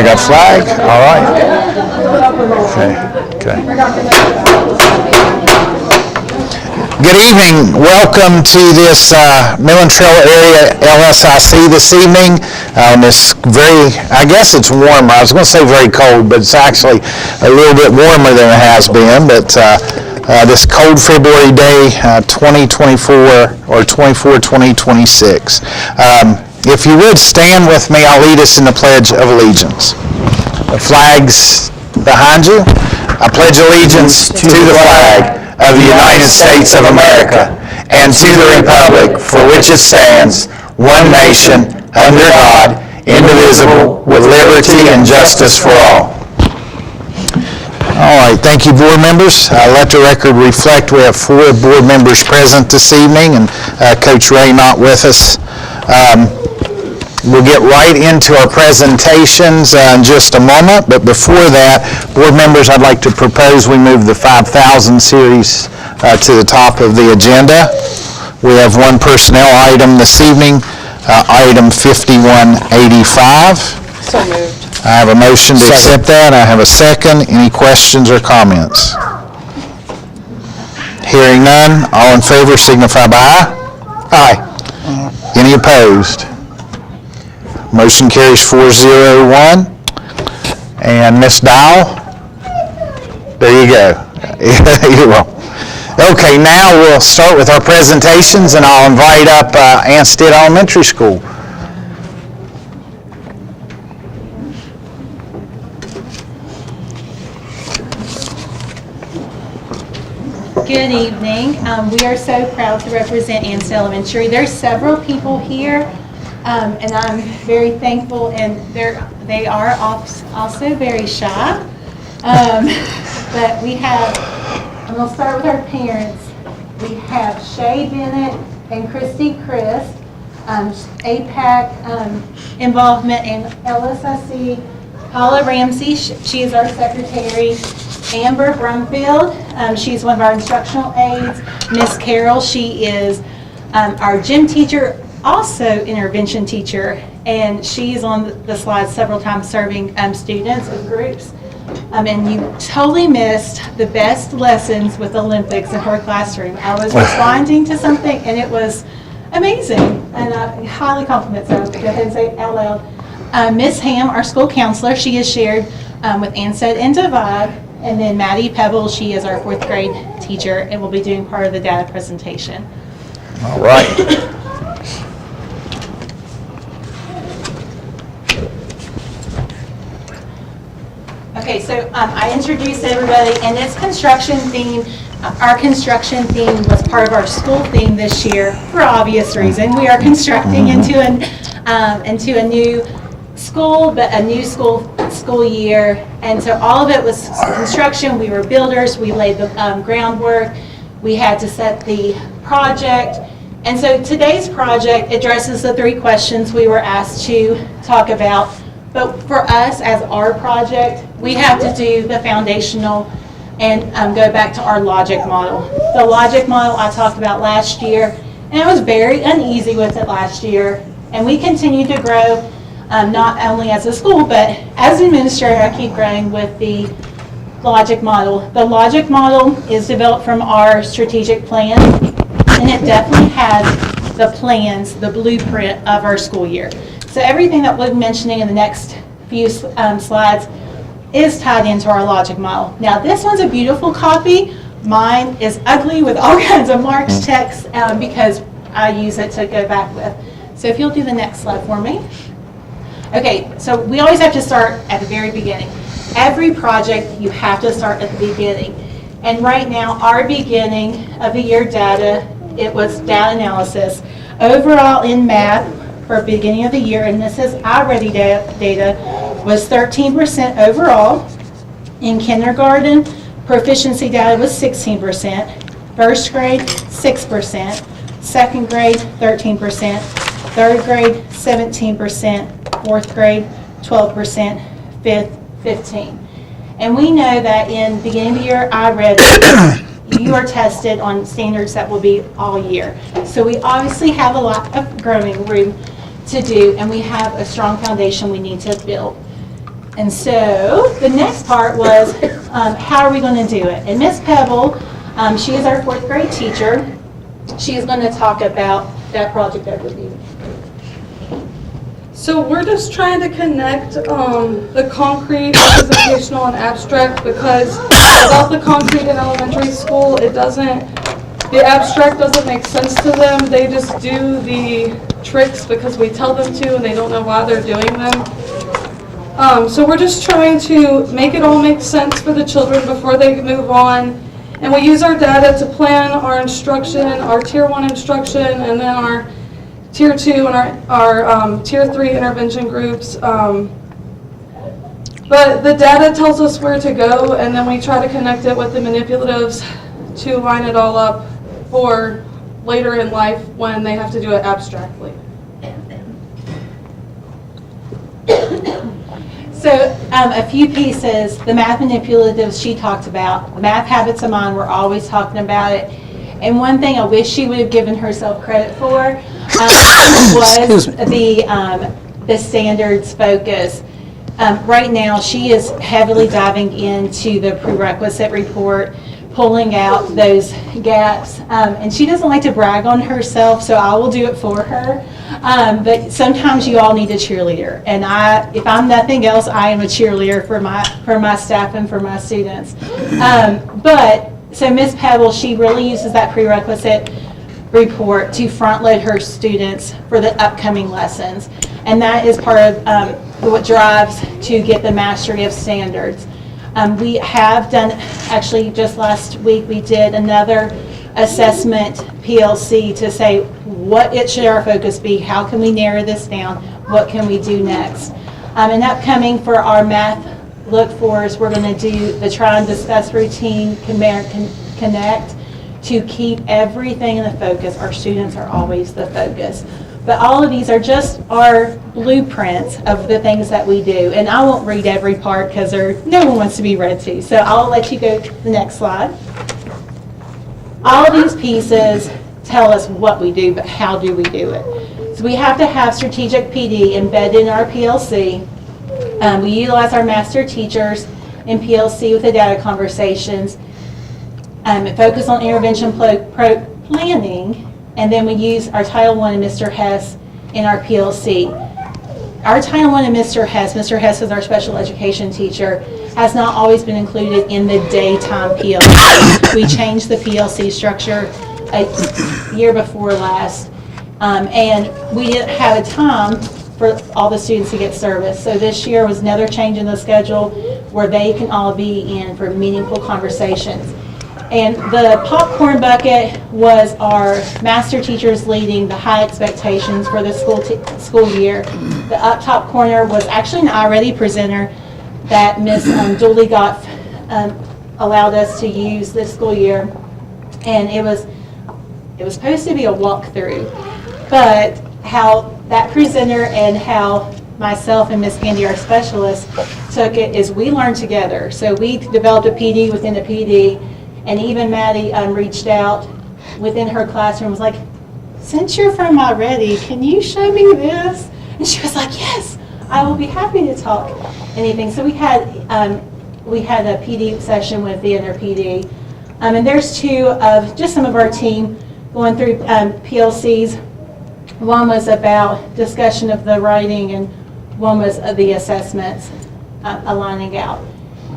We got flag? All right. Okay. Good evening. Welcome to this Mill and Trail area LSIC this evening. It's I guess it's warmer. I was going to say very cold, but it's actually a little bit warmer than it has been. But this cold February day, 2024 or 2026. If you would stand with me, I'll lead us in the Pledge of Allegiance. The flag's behind you. I pledge allegiance to the flag of the United States of America and to the republic for which it stands, one nation, under God, indivisible, with liberty and justice for all. All right, thank you, board members. Let the record reflect we have 4 board members present this evening, and Coach Ray not with us. We'll get right into our presentations in just a moment, but before that, board members, I'd like to propose we move the 5,000 series to the top of the agenda. We have one personnel item this evening, item 5185. So moved. I have a motion to accept that. I have a second. Any questions or comments? Hearing none, all in favor signify by aye. Aye. Any opposed? Motion carries 401. And Ms. Dial, there you go. You're welcome. Okay, now we'll start with our presentations, and I'll invite up Ansted Elementary School. Good evening. We are so proud to represent Ansted Elementary. There's several people here. And I'm very thankful, and they are also very shy. But we have, I'm going to start with our parents. We have Shay Bennett and Christy Christ, APAC involvement in LSIC. Paula Ramsey, she is our secretary. Amber Brumfield, she's one of our instructional aides. Miss Carol, she is our gym teacher, also intervention teacher, and she's on the slide several times serving students and groups. And you totally missed the best lessons with Olympics in her classroom. I was responding to something and it was amazing, and I highly compliment, so go ahead and say it out loud. Miss Ham, our school counselor, she is shared with Ansted and Divide, and then Maddie Pebble, she is our 4th grade teacher and will be doing part of the data presentation. All right. Okay, so I introduced everybody, and this construction theme, our construction theme was part of our school theme this year for obvious reason. We are constructing into a new school, but a new school year, and so all of it was construction. We were builders. We laid the groundwork. We had to set the project, and so today's project addresses the 3 questions we were asked to talk about. But for us, as our project, we have to do the foundational and go back to our logic model. The logic model I talked about last year, and I was very uneasy with it last year. And we continue to grow, not only as a school, but as an administrator, I keep growing with the logic model. The logic model is developed from our strategic plan, and it definitely has the plans, the blueprint of our school year. So everything that we'll be mentioning in the next few slides is tied into our logic model. Now this one's a beautiful copy. Mine is ugly with all kinds of marks, text, because I use it to go back with. So if you'll do the next slide for me. Okay, so we always have to start at the very beginning. Every project, you have to start at the beginning. And right now, our beginning of the year data, it was data analysis. Overall in math, for beginning of the year, and this is iReady data, was 13% overall. In kindergarten, proficiency data was 16%, first grade 6%, second grade 13%, third grade 17%, fourth grade 12%, fifth 15%. And we know that in beginning of the year iReady, you are tested on standards that will be all year. So we obviously have a lot of growing room to do, and we have a strong foundation we need to build. And so the next part was, how are we going to do it? And Miss Pebble, she is our 4th grade teacher. She is going to talk about that project overview. So we're just trying to connect the concrete, representational, and abstract, because without the concrete in elementary school, the abstract doesn't make sense to them. They just do the tricks because we tell them to, and they don't know why they're doing them. So we're just trying to make it all make sense for the children before they move on. And we use our data to plan our instruction, our Tier 1 instruction, and then our Tier 2 and our Tier 3 intervention groups. But the data tells us where to go, and then we try to connect it with the manipulatives to line it all up for later in life when they have to do it abstractly. So a few pieces, the math manipulatives she talked about, the math habits of mind, we're always talking about it. And one thing I wish she would have given herself credit for was the standards focus. Right now, she is heavily diving into the prerequisite report, pulling out those gaps. And she doesn't like to brag on herself, so I will do it for her. But sometimes you all need a cheerleader. And if I'm nothing else, I am a cheerleader for my staff and for my students. So Ms. Pebble, she really uses that prerequisite report to front load her students for the upcoming lessons. And that is part of what drives to get the mastery of standards. We have done, actually just last week, we did another assessment PLC to say what it should our focus be, how can we narrow this down, what can we do next. And upcoming for our math look-fors, we're going to do the try and discuss routine, connect, to keep everything in the focus. Our students are always the focus. But all of these are just our blueprints of the things that we do. And I won't read every part because no one wants to be read to. So I'll let you go to the next slide. All of these pieces tell us what we do, but how do we do it? So we have to have strategic PD embedded in our PLC. We utilize our master teachers in PLC with the data conversations. Focus on intervention planning. And then we use our Title I and Mr. Hess in our PLC. Our Title I and Mr. Hess is our special education teacher, has not always been included in the daytime PLC. We changed the PLC structure a year before last, and we didn't have a time for all the students to get service. So this year was another change in the schedule where they can all be in for meaningful conversations. And the popcorn bucket was our master teachers leading the high expectations for the school year. The up top corner was actually an iReady presenter that Ms. Dooley got allowed us to use this school year. And it was supposed to be a walkthrough, but how that presenter and how myself and Ms. Candy, our specialist, took it is we learned together. So we developed a PD within a PD. And even Maddie reached out within her classroom, was like, since you're from iReady, can you show me this? And she was like, yes, I will be happy to talk anything. So we had a PD session with the inner PD. And there's two of just some of our team going through PLCs. One was about discussion of the writing, and one was of the assessments aligning out.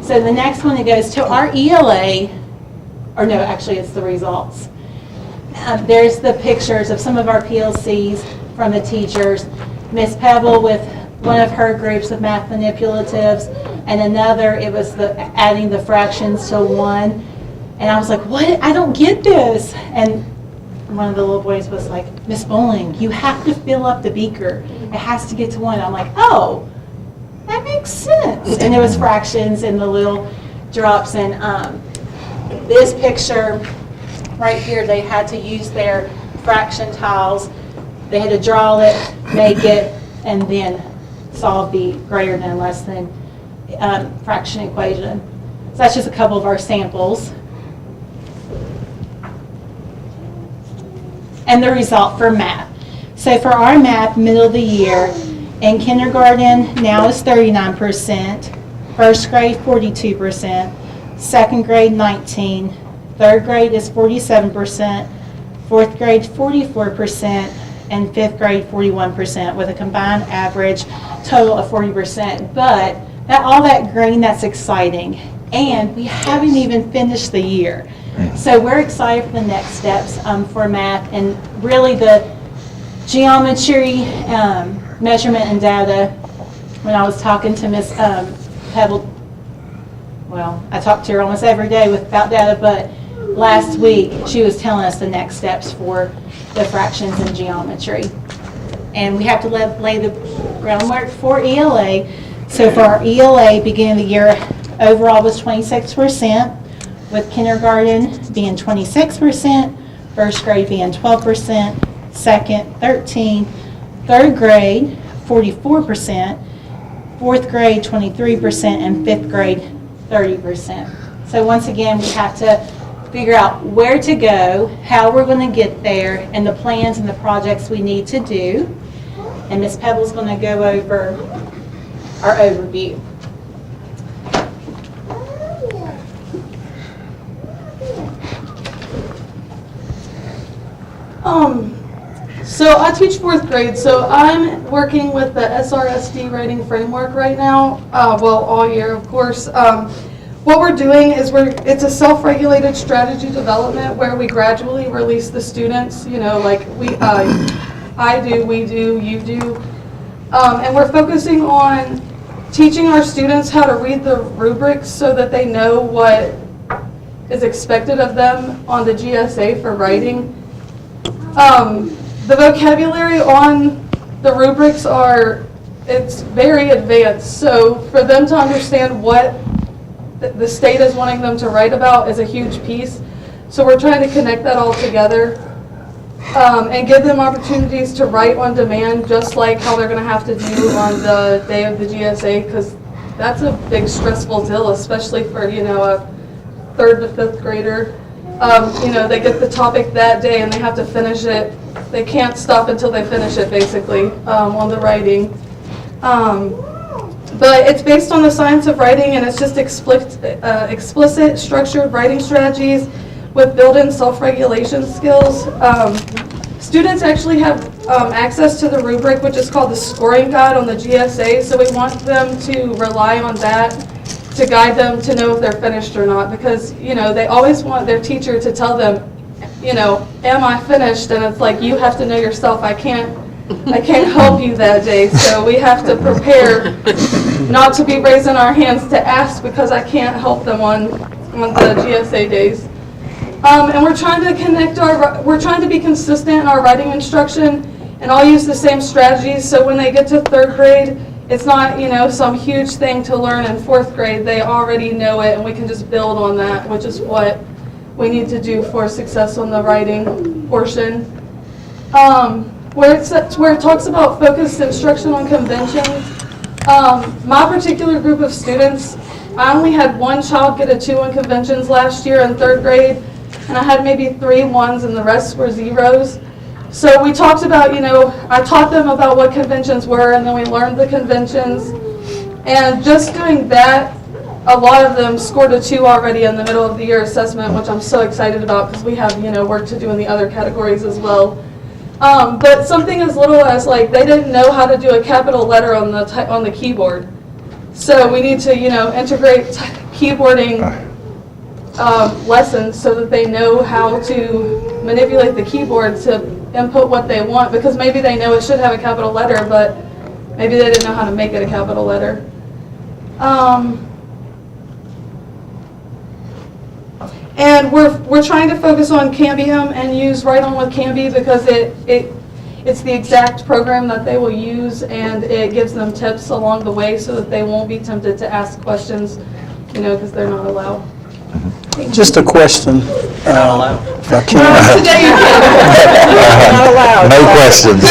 So the next one that goes to our ELA, or no, actually it's the results. There's the pictures of some of our PLCs from the teachers. Miss Pebble with one of her groups of math manipulatives, and another, it was adding the fractions to 1. And I was like, what? I don't get this. And one of the little boys was like, Miss Bowling, you have to fill up the beaker. It has to get to 1. I'm like, oh, that makes sense. And it was fractions and the little drops. And this picture right here, they had to use their fraction tiles. They had to draw it, make it, and then solve the greater than, less than fraction equation. So that's just a couple of our samples. And the result for math. So for our math, middle of the year, And kindergarten now is 39%, first grade 42%, second grade 19%, third grade is 47%, fourth grade 44%, and fifth grade 41%, with a combined average total of 40%. But all that green, that's exciting. And we haven't even finished the year. So we're excited for the next steps for math, and really the geometry, measurement and data. When I was talking to Miss Pebble, well, I talk to her almost every day about data, but last week she was telling us the next steps for the fractions and geometry. And we have to lay the groundwork for ELA. So for our ELA, beginning of the year, overall was 26%, with kindergarten being 26%, first grade being 12%, second 13%, third grade 44%, fourth grade 23%, and fifth grade 30%. So once again, we have to figure out where to go, how we're going to get there, and the plans and the projects we need to do. And Ms. Pebble's going to go over our overview. So I teach fourth grade, so I'm working with the SRSD writing framework right now, well, all year, of course. What we're doing is it's a self-regulated strategy development where we gradually release the students, you know, like I do, we do, you do. And we're focusing on teaching our students how to read the rubrics so that they know what is expected of them on the GSA for writing. The vocabulary on the rubrics it's very advanced, so for them to understand what the state is wanting them to write about is a huge piece. So we're trying to connect that all together and give them opportunities to write on demand, just like how they're going to have to do on the day of the GSA, because that's a big stressful deal, especially for, you know, a third to fifth grader. You know, they get the topic that day and they have to finish it. They can't stop until they finish it, basically, on the writing. But it's based on the science of writing, and it's just explicit, structured writing strategies with built-in self-regulation skills. Students actually have access to the rubric, which is called the scoring guide on the GSA, so we want them to rely on that to guide them to know if they're finished or not, because, you know, they always want their teacher to tell them, you know, am I finished? And it's like, you have to know yourself. I can't help you that day, so we have to prepare not to be raising our hands to ask because I can't help them on the GSA days. And we're trying to be consistent in our writing instruction and all use the same strategies, so when they get to third grade, it's not, you know, some huge thing to learn in fourth grade. They already know it, and we can just build on that, which is what we need to do for success on the writing portion. Where it talks about focused instruction on conventions, my particular group of students, I only had one child get a 2 on conventions last year in third grade, and I had maybe 3 1s and the rest were 0s. So we talked about, you know, I taught them about what conventions were, and then we learned the conventions. And just doing that, a lot of them scored a 2 already in the middle of the year assessment, which I'm so excited about because we have, you know, work to do in the other categories as well. But something as little as, like, they didn't know how to do a capital letter on the keyboard. So we need to, you know, integrate keyboarding lessons so that they know how to manipulate the keyboard to input what they want, because maybe they know it should have a capital letter, but maybe they didn't know how to make it a capital letter. And we're trying to focus on Cambium and use Write On with Cambi because it's the exact program that they will use, and it gives them tips along the way so that they won't be tempted to ask questions, you know, because they're not allowed. Just a question. Not allowed. If I can. Today you can. Not allowed. No questions.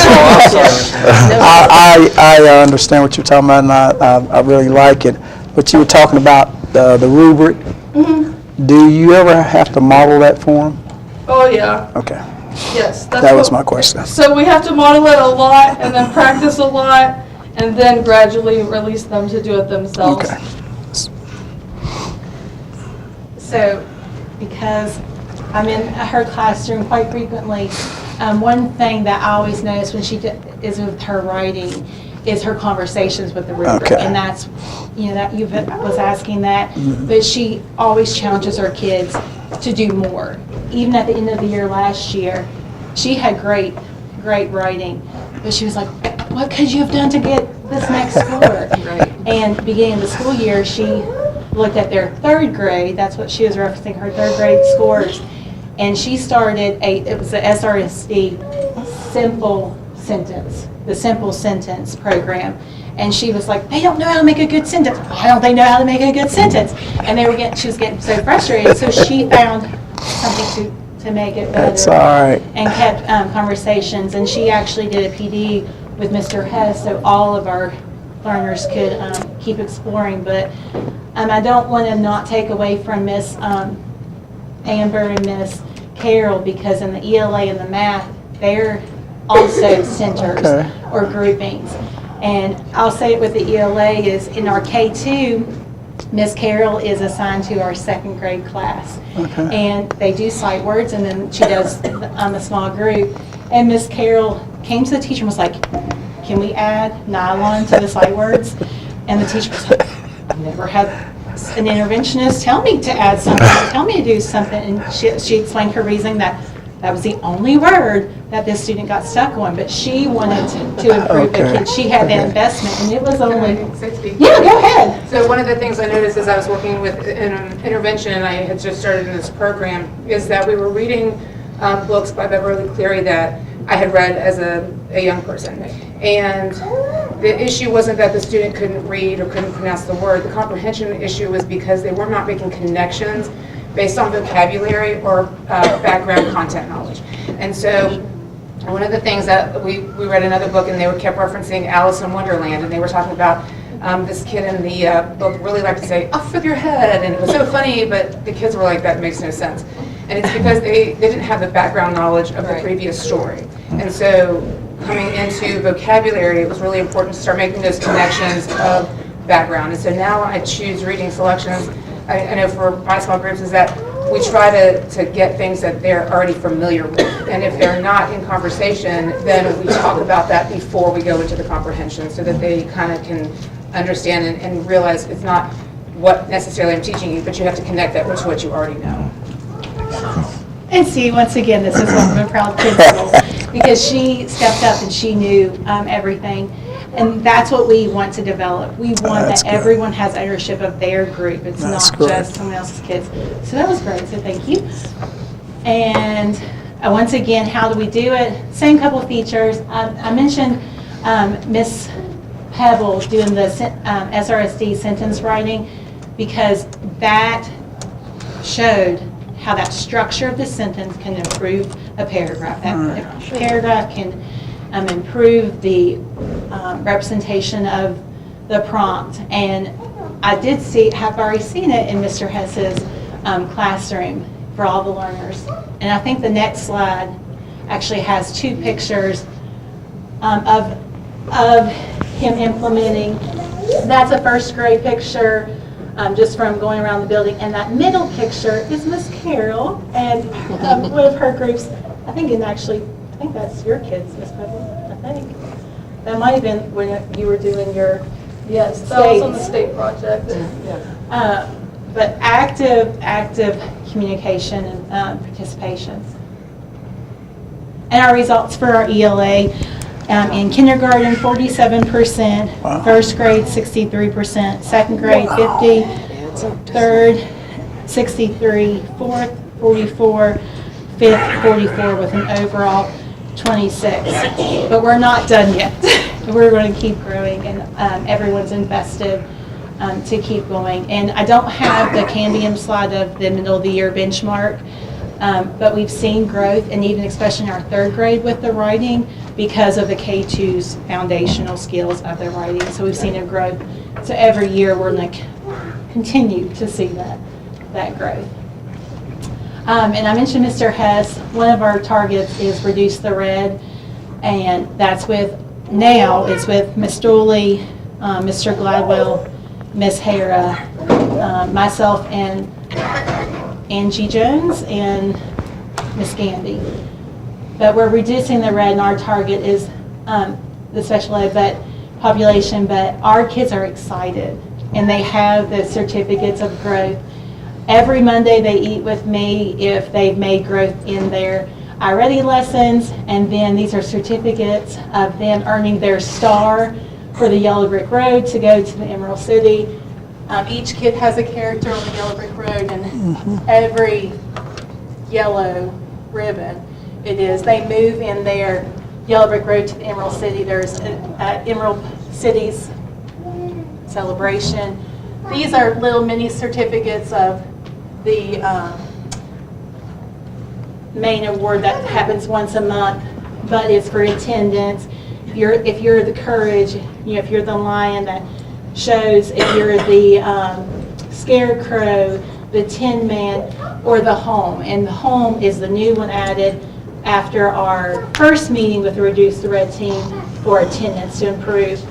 I understand what you're talking about, and I really like it. But you were talking about the rubric. Mm-hmm. Do you ever have to model that for them? Oh, yeah. Okay. Yes. That was my question. So we have to model it a lot and then practice a lot. and then gradually release them to do it themselves. Okay. So, because I'm in her classroom quite frequently, one thing that I always notice when she is with her writing is her conversations with the rubric. Okay. And that's, that you was asking that, but she always challenges her kids to do more. Even at the end of the year last year, she had great writing, but she was like, what could you have done to get this next score? And beginning of the school year, she looked at their third grade, that's what she was referencing, her third grade scores, and she started it was the SRSD the simple sentence program. And she was like, they don't know how to make a good sentence. Why don't they know how to make a good sentence? And she was getting so frustrated, so she found something to make it better. That's all right. And kept conversations, and she actually did a PD with Mr. Hess, so all of our learners could keep exploring. But I don't want to not take away from Miss Amber and Miss Carol, because in the ELA and the math, they're also centers or groupings. And I'll say it with the ELA is in our K2, Miss Carol is assigned to our second grade class. And they do sight words, and then she does a small group. And Miss Carol came to the teacher and was like, can we add nylon to the sight words? And the teacher was like, I've never had an interventionist tell me to add something, tell me to do something. And she explained her reasoning that was the only word that this student got stuck on, but she wanted to improve the kid. She had the investment, and it was only... Yeah, go ahead. So one of the things I noticed as I was working with an intervention, and I had just started in this program, is that we were reading books by Beverly Cleary that I had read as a young person. And the issue wasn't that the student couldn't read or couldn't pronounce the word. The comprehension issue was because they were not making connections based on vocabulary or background content knowledge. And so one of the things that we read another book, and they kept referencing Alice in Wonderland, and they were talking about this kid in the book really liked to say, off with your head, and it was so funny, but the kids were like, that makes no sense. And it's because they didn't have the background knowledge of the previous story. And so coming into vocabulary, it was really important to start making those connections of background. And so now I choose reading selections. I know for my small groups is that we try to get things that they're already familiar with. And if they're not in conversation, then we talk about that before we go into the comprehension so that they kind of can understand and realize it's not what necessarily I'm teaching you, but you have to connect that to what you already know. And see, once again, this is one of a proud principal, because she stepped up and she knew everything. And that's what we want to develop. We want that everyone has ownership of their group. It's not just someone else's kids. So that was great, so thank you. And once again, how do we do it? Same couple of features. I mentioned Miss Pebble doing the SRSD sentence writing, because that showed how that structure of the sentence can improve a paragraph. That paragraph can improve the representation of the prompt. And I have already seen it in Mr. Hess's classroom for all the learners. And I think the next slide actually has two pictures of him implementing. That's a first grade picture just from going around the building. And that middle picture is Miss Carol and one of her groups. I think that's your kids, Miss Pebble, I think. That might have been when you were doing your Yes, that was on the state project. but active communication and participation. And our results for our ELA, in kindergarten, 47%, first grade, 63%, second grade, 50, third, 63, fourth, 44, fifth, 44, with an overall 26. But we're not done yet. We're going to keep growing, and everyone's invested to keep going. And I don't have the Cambium slide of the middle of the year benchmark, but we've seen growth, and even especially in our third grade with the writing, because of the K2's foundational skills of their writing. So we've seen a growth. So every year we're going to continue to see that growth. And I mentioned Mr. Hess. One of our targets is reduce the red, and that's with now is with Ms. Dooley, Mr. Gladwell, Ms. Hara, myself, and Angie Jones, and Ms. Gandy. But we're reducing the red, and our target is the special ed population, but our kids are excited, and they have the certificates of growth. Every Monday they eat with me if they've made growth in their iReady lessons, and then these are certificates of them earning their star for the Yellow Brick Road to go to the Emerald City. Each kid has a character on the Yellow Brick Road, and every yellow ribbon it is, they move in their Yellow Brick Road to the Emerald City. There's Emerald City's celebration. These are little mini certificates of the main award that happens once a month, but it's for attendance. If you're the courage, if you're the lion that shows, if you're the scarecrow, the Tin Man, or the home. And the home is the new one added after our first meeting with the Reduce the Red team for attendance to improve.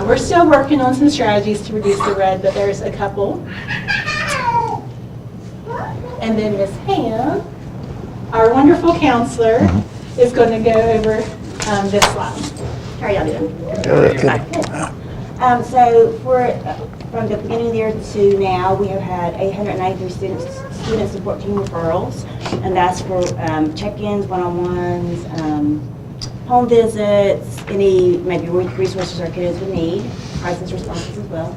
We're still working on some strategies to reduce the red, but there's a couple. And then Ms. Ham, our wonderful counselor, is going to go over this slide. How are y'all doing? Good. So from the beginning of the year to now, we have had 893 students and 14 referrals, and that's for check-ins, one-on-ones, home visits, any maybe resources our kiddos would need, crisis responses as well.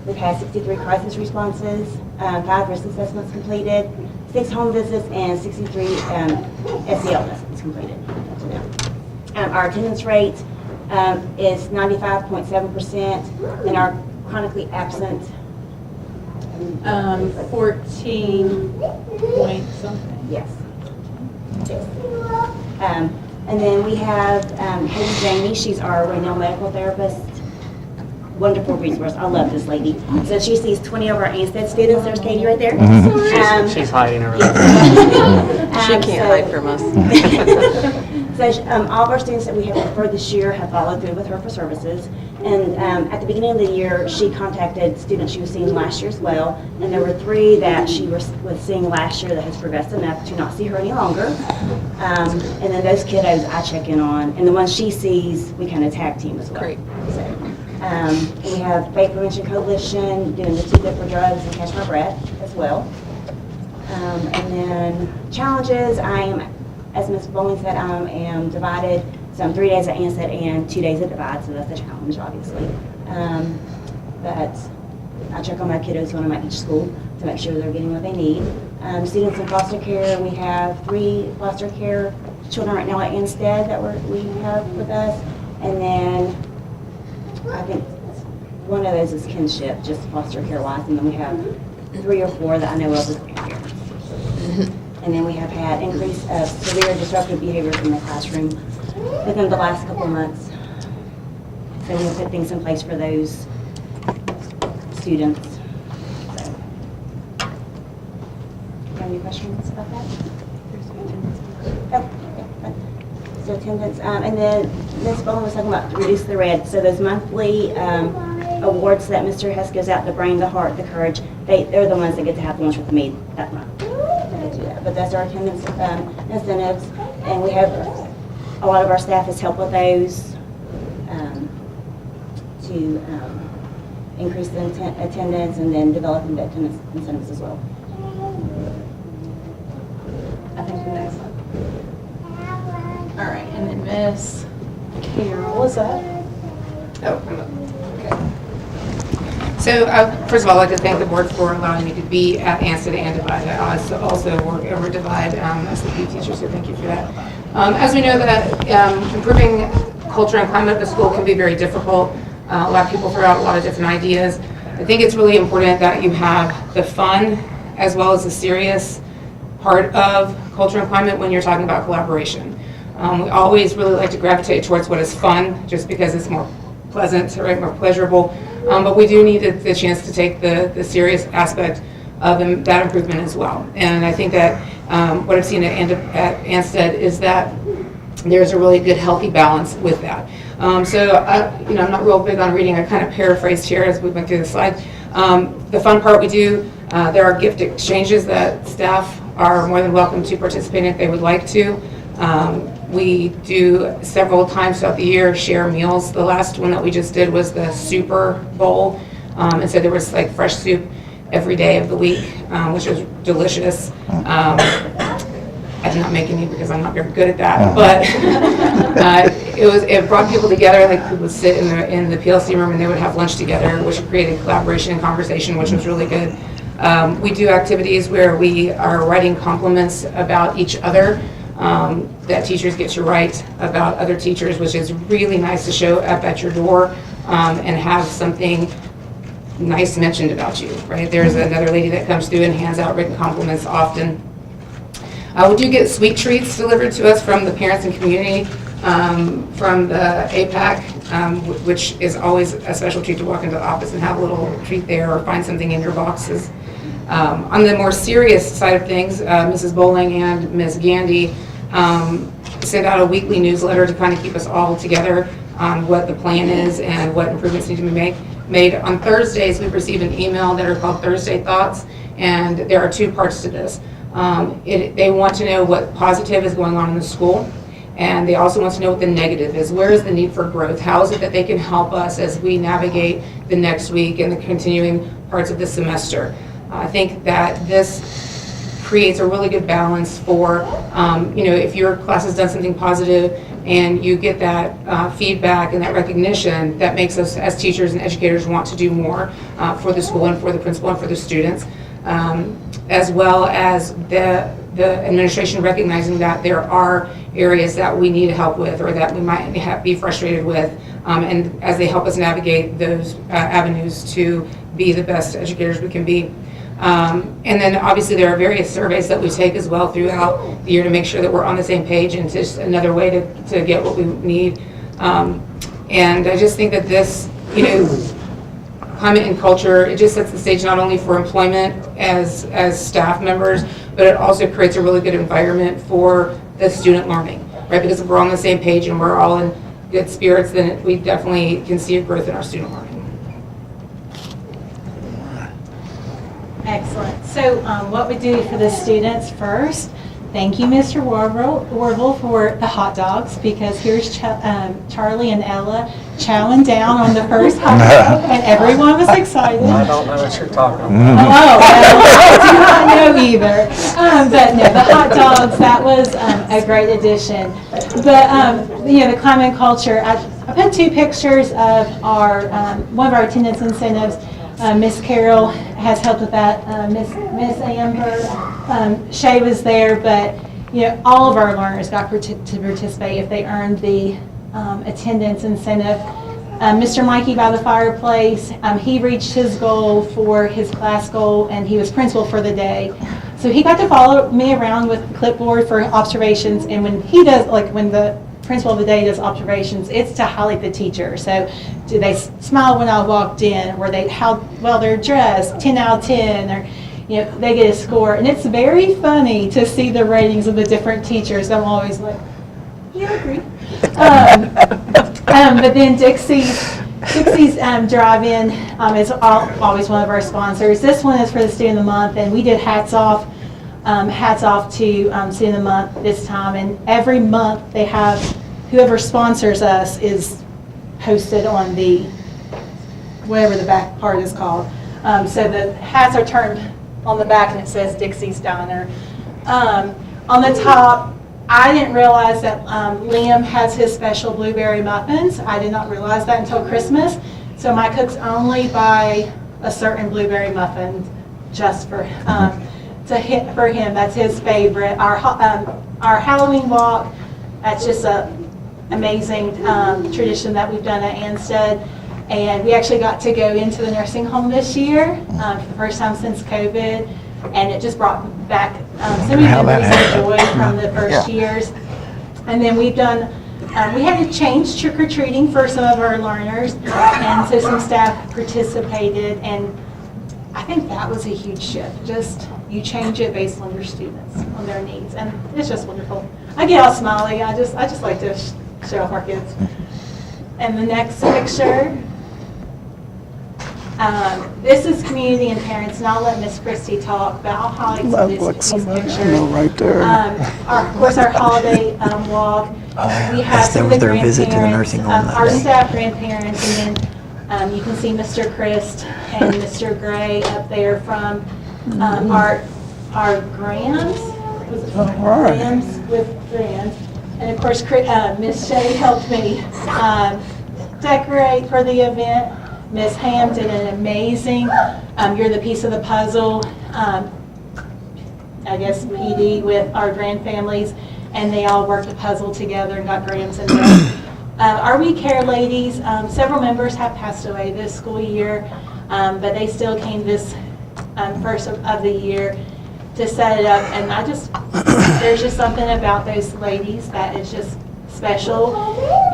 We've had 63 crisis responses, 5 risk assessments completed, 6 home visits, and 63 SEL lessons completed up to now. Our attendance rate is 95.7%, and our chronically absent 14 point something. yes. And then we have Haley Jamie. She's our renal medical therapist. Wonderful resource. I love this lady. So she sees 20 of our Anstead students. There's Katie right there. She's hiding over yes. She can't hide from us. So all of our students that we have referred this year have followed through with her for services. And at the beginning of the year, she contacted students she was seeing last year as well. And there were 3 that she was seeing last year that has progressed enough to not see her any longer. And then those kiddos I check in on. And the ones she sees, we kind of tag team as well. Great. So, we have Faith Prevention Coalition doing the Too Good for Drugs and Catch My Breath as well. And then challenges, I am, as Ms. Bowling said, I am divided. So I'm 3 days at Anstead and 2 days at Divide, so that's a challenge, obviously. But I check on my kiddos when I'm at each school to make sure they're getting what they need. Students in foster care, we have 3 foster care children right now at Anstead that we have with us. And then I think one of those is kinship, just foster care wise. And then we have 3 or 4 that I know of with grandparents. And then we have had increase of severe disruptive behaviors in the classroom within the last couple of months. So we have put things in place for those students. So, do you have any questions about that? Oh, okay. So attendance, and then Ms. Bowen was talking about reduce the red. So those monthly awards that Mr. Hess gives out, the brain, the heart, the courage, they're the ones that get to have lunch with me that month. But that's our attendance incentives, and we have a lot of our staff has helped with those to increase the attendance and then developing the attendance incentives as well. I think the next one. All right, and then Miss Carol, is that? Oh, okay. So first of all, I'd like to thank the board for allowing me to be at Anstead and Divide. I also work over Divide as the PE teacher, so thank you for that. As we know that improving culture and climate at the school can be very difficult. A lot of people throw out a lot of different ideas. I think it's really important that you have the fun as well as the serious part of culture and climate when you're talking about collaboration. We always really like to gravitate towards what is fun, just because it's more pleasant, right, more pleasurable. But we do need the chance to take the serious aspect of that improvement as well. And I think that what I've seen at Anstead is that there's a really good healthy balance with that. I'm not real big on reading. I kind of paraphrased here as we went through the slide. The fun part we do, there are gift exchanges that staff are more than welcome to participate in if they would like to. We do several times throughout the year share meals. The last one that we just did was the Super Bowl. And so there was like fresh soup every day of the week, which was delicious. I did not make any because I'm not very good at that, but it brought people together. Like people would sit in the PLC room and they would have lunch together, which created collaboration and conversation, which was really good. We do activities where we are writing compliments about each other that teachers get to write about other teachers, which is really nice to show up at your door and have something nice mentioned about you, right? There's another lady that comes through and hands out written compliments often. We do get sweet treats delivered to us from the parents and community, from the APAC, which is always a special treat to walk into the office and have a little treat there or find something in your boxes. On the more serious side of things, Mrs. Bowling and Ms. Gandy send out a weekly newsletter to kind of keep us all together on what the plan is and what improvements need to be made. On Thursdays, we receive an email that are called Thursday Thoughts, and there are two parts to this. They want to know what positive is going on in the school, and they also want to know what the negative is. Where is the need for growth? How is it that they can help us as we navigate the next week and the continuing parts of the semester? I think that this creates a really good balance for, if your class has done something positive and you get that feedback and that recognition, that makes us as teachers and educators want to do more for the school and for the principal and for the students. As well as the administration recognizing that there are areas that we need help with or that we might be frustrated with, and as they help us navigate those avenues to be the best educators we can be. And then obviously there are various surveys that we take as well throughout the year to make sure that we're on the same page, and it's just another way to get what we need. And I just think that this, climate and culture, it just sets the stage not only for employment as staff members, but it also creates a really good environment for the student learning, right? Because if we're on the same page and we're all in good spirits, then we definitely can see a growth in our student learning. Excellent. So what we do for the students first, thank you, Mr. Warble, for the hot dogs, because here's Charlie and Ella chowing down on the first hot dog, and everyone was excited. I don't know what you're talking about. Oh, I do not know either. But no, the hot dogs, that was a great addition. But, the climate and culture, I put two pictures of one of our attendance incentives. Miss Carol has helped with that. Miss Amber, Shay was there, but all of our learners got to participate if they earned the attendance incentive. Mr. Mikey by the fireplace, he reached his goal for his class goal, and he was principal for the day. So he got to follow me around with clipboard for observations, and when he does, when the principal of the day does observations, it's to highlight the teacher. So do they smile when I walked in? Were they how well they're dressed? 10 out of 10, or they get a score. And it's very funny to see the ratings of the different teachers. I'm always like, yeah, I agree. But then Dixie's Drive-In is always one of our sponsors. This one is for the Student of the Month, and we did hats off to Student of the Month this time. And every month they have whoever sponsors us is posted on the whatever the back part is called. So the hats are turned on the back, and it says Dixie's Diner. On the top, I didn't realize that Liam has his special blueberry muffins. I did not realize that until Christmas. So my cooks only buy a certain blueberry muffin just for him. That's his favorite. Our Halloween walk, that's just an amazing tradition that we've done at Anstead. And we actually got to go into the nursing home this year for the first time since COVID. And it just brought back so many memories of joy from the first years. And then we had to change trick-or-treating for some of our learners, and so some staff participated. And I think that was a huge shift. Just, you change it based on your students, on their needs, and it's just wonderful. I get all smiley. I just like to show off our kids. And the next picture, this is community and parents, and I'll let Miss Christie talk, but I'll highlight That these looks somebody I pictures. know right there. Of course, our holiday walk. We have Yes, that some of was the their visit to the grandparents, nursing home that our day. staff grandparents, and then you can see Mr. Christ and Mr. Gray up there from our Grams. Was it All right. Grams with Grams. And of course, Miss Shea helped me decorate for the event. Miss Ham did an amazing, you're the piece of the puzzle, I guess PD with our grand families, and they all worked a puzzle together and got Grams in there. Our We Care ladies, several members have passed away this school year, but they still came this first of the year to set it up, and there's just something about those ladies that is just special,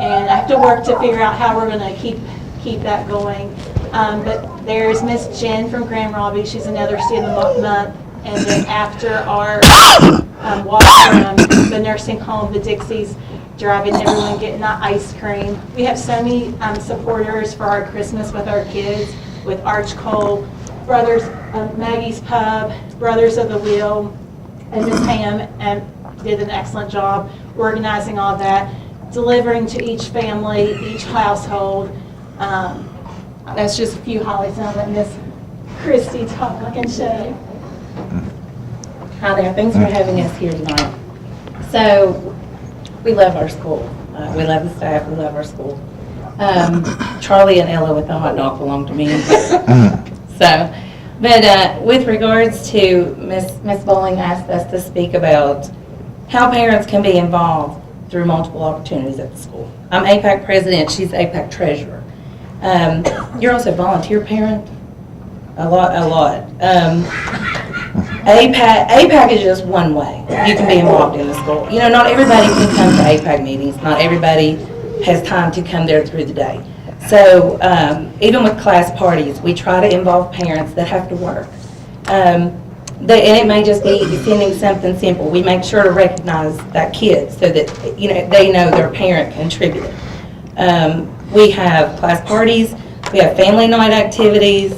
and I have to work to figure out how we're going to keep that going. But there's Miss Jen from Grand Robbie. She's another student of the month. And then after our walk from the nursing home, the Dixies, driving everyone getting that ice cream. We have so many supporters for our Christmas with our kids, with Arch Cole, Brothers, Maggie's Pub, Brothers of the Wheel, and Miss Ham did an excellent job organizing all that, delivering to each family, each household. That's just a few highlights. And I'll let Miss Christie talk and show. Hi there, thanks for having us here tonight. So, we love our school. We love the staff, we love our school. Charlie and Ella with the hot dog belong to me. So, but with regards to Miss Bowling asked us to speak about how parents can be involved through multiple opportunities at the school. I'm APAC president, she's APAC treasurer. You're also a volunteer parent? A lot. APAC is just one way you can be involved in the school. You know, not everybody can come to APAC meetings. Not everybody has time to come there through the day. So even with class parties, we try to involve parents that have to work. And it may just be sending something simple. We make sure to recognize that kid so that, you know, they know their parent contributed. We have class parties. We have family night activities.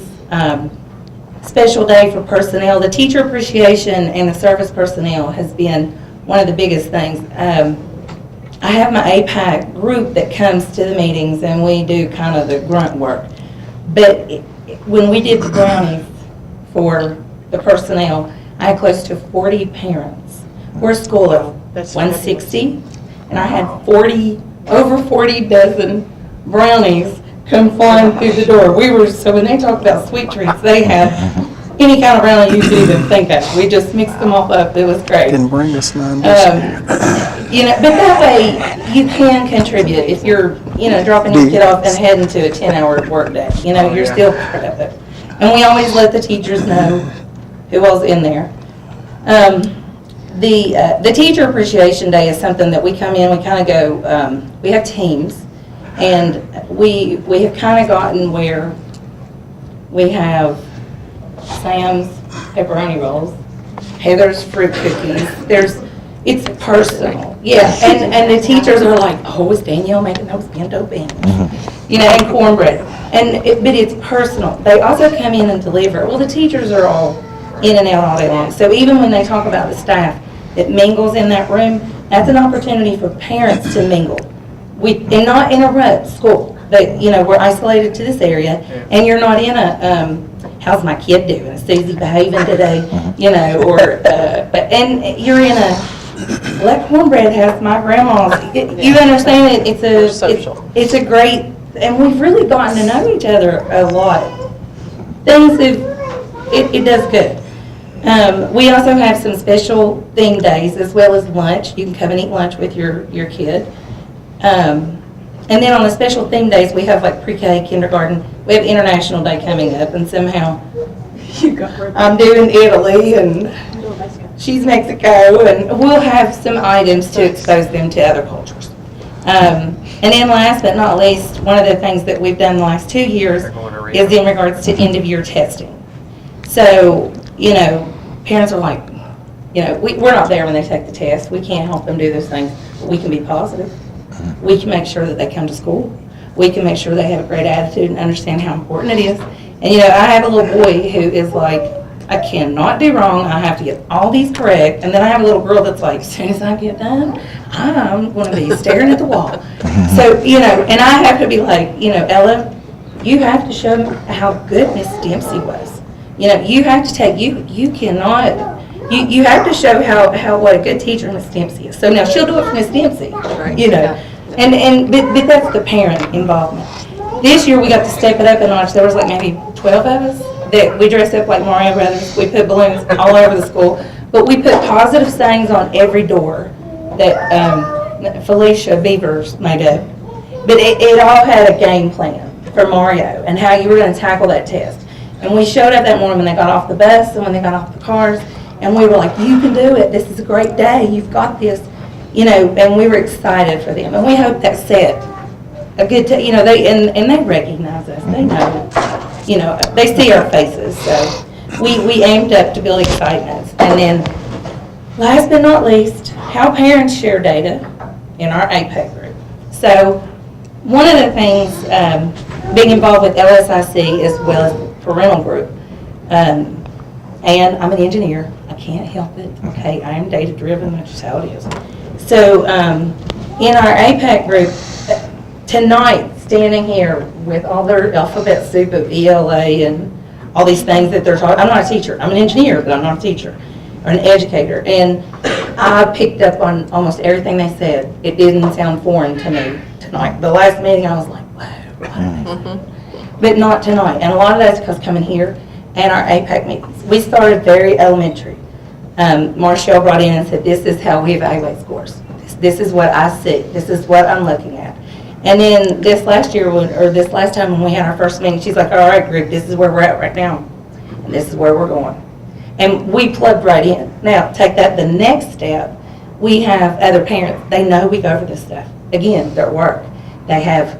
Special day for personnel. The teacher appreciation and the service personnel has been one of the biggest things. I have my APAC group that comes to the meetings and we do kind of the grunt work. But when we did the brownies for the personnel, I had close to 40 parents. We're a school of 160, and I had over 40 dozen brownies come flying through the door. So when they talk about sweet treats, they had any kind of brownie you could even think of. We just mixed them all up. It was great. Didn't bring us none. You know, but that way you can contribute if you're, you know, dropping your kid off and heading to a 10-hour work day. You know, you're still part of it. And we always let the teachers know who was in there. The Teacher Appreciation Day is something that we come in, we kind of go, we have teams, and we have kind of gotten where we have Sam's pepperoni rolls, Heather's fruit cookies. It's personal, yeah. And the teachers are like, oh, is Danielle making those bento beans? You know, and cornbread. But it's personal. They also come in and deliver. Well, the teachers are all in and out all day long. So even when they talk about the staff that mingles in that room, that's an opportunity for parents to mingle. And not interrupt school. You know, we're isolated to this area, and you're not in a, how's my kid doing? Is Susie behaving today? You know, and you're in a, let cornbread have my grandma's. You understand it? It's a great, and we've really gotten to know each other a lot. It does good. We also have some special theme days as well as lunch. You can come and eat lunch with your kid. And then on the special theme days, we have like pre-K, kindergarten. We have International Day coming up, and somehow I'm doing Italy and she's Mexico, and we'll have some items to expose them to other cultures. And then last but not least, one of the things that we've done the last 2 years is in regards to end-of-year testing. So, you know, parents are like, you know, we're not there when they take the test. We can't help them do those things. But we can be positive. We can make sure that they come to school. We can make sure they have a great attitude and understand how important it is. And, you know, I have a little boy who is like, I cannot do wrong. I have to get all these correct. And then I have a little girl that's like, as soon as I get done, I'm going to be staring at the wall. So, you know, and I have to be like, you know, Ella, you have to show them how good Miss Dempsey was. You know, you have to take, you cannot, you have to show how what a good teacher Miss Dempsey is. So now she'll do it for Miss Dempsey, you know. But that's the parent involvement. This year we got to step it up a notch. There was like maybe 12 of us that we dressed up like Mario Brothers. We put balloons all over the school. But we put positive sayings on every door that Felicia Beavers made up. But it all had a game plan for Mario and how you were going to tackle that test. And we showed up that morning when they got off the bus and when they got off the cars. And we were like, you can do it. This is a great day. You've got this. You know, and we were excited for them. And we hope that set a good, you know, they recognize us. They know, you know, they see our faces. So we aimed up to build excitement. And then last but not least, how parents share data in our APEC group. So one of the things, being involved with LSIC as well as parental group, and I'm an engineer. I can't help it. Okay, I am data driven. That's just how it is. So in our APEC group, tonight, standing here with all their alphabet soup of ELA and all these things that they're talking, I'm not a teacher. I'm an engineer, but I'm not a teacher or an educator. And I picked up on almost everything they said. It didn't sound foreign to me tonight. The last meeting, I was like, wow. But not tonight. And a lot of that's because coming here and our APEC meetings. We started very elementary. Marshall brought in and said, this is how we evaluate scores. This is what I see. This is what I'm looking at. And then this last year, or this last time when we had our first meeting, she's like, all right, group, this is where we're at right now. And this is where we're going. And we plugged right in. Now, take that the next step. We have other parents. They know we go over this stuff. Again, their work. They have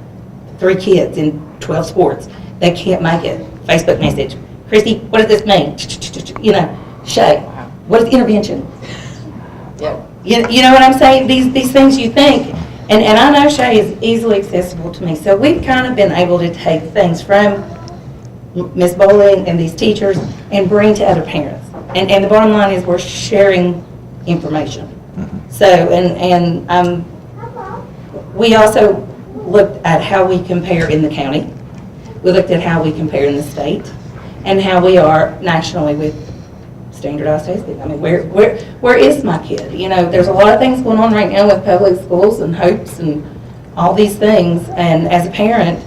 3 kids in 12 sports. They can't make it. Facebook message. Christy, what does this mean? You know, Shay, what is intervention? Yeah. You know what I'm saying? These things you think, and I know Shay is easily accessible to me. So we've kind of been able to take things from Ms. Bowling and these teachers and bring to other parents. And the bottom line is we're sharing information. So, and we also looked at how we compare in the county. We looked at how we compare in the state and how we are nationally with standardized testing. I mean, where is my kid? You know, there's a lot of things going on right now with public schools and hopes and all these things. And as a parent,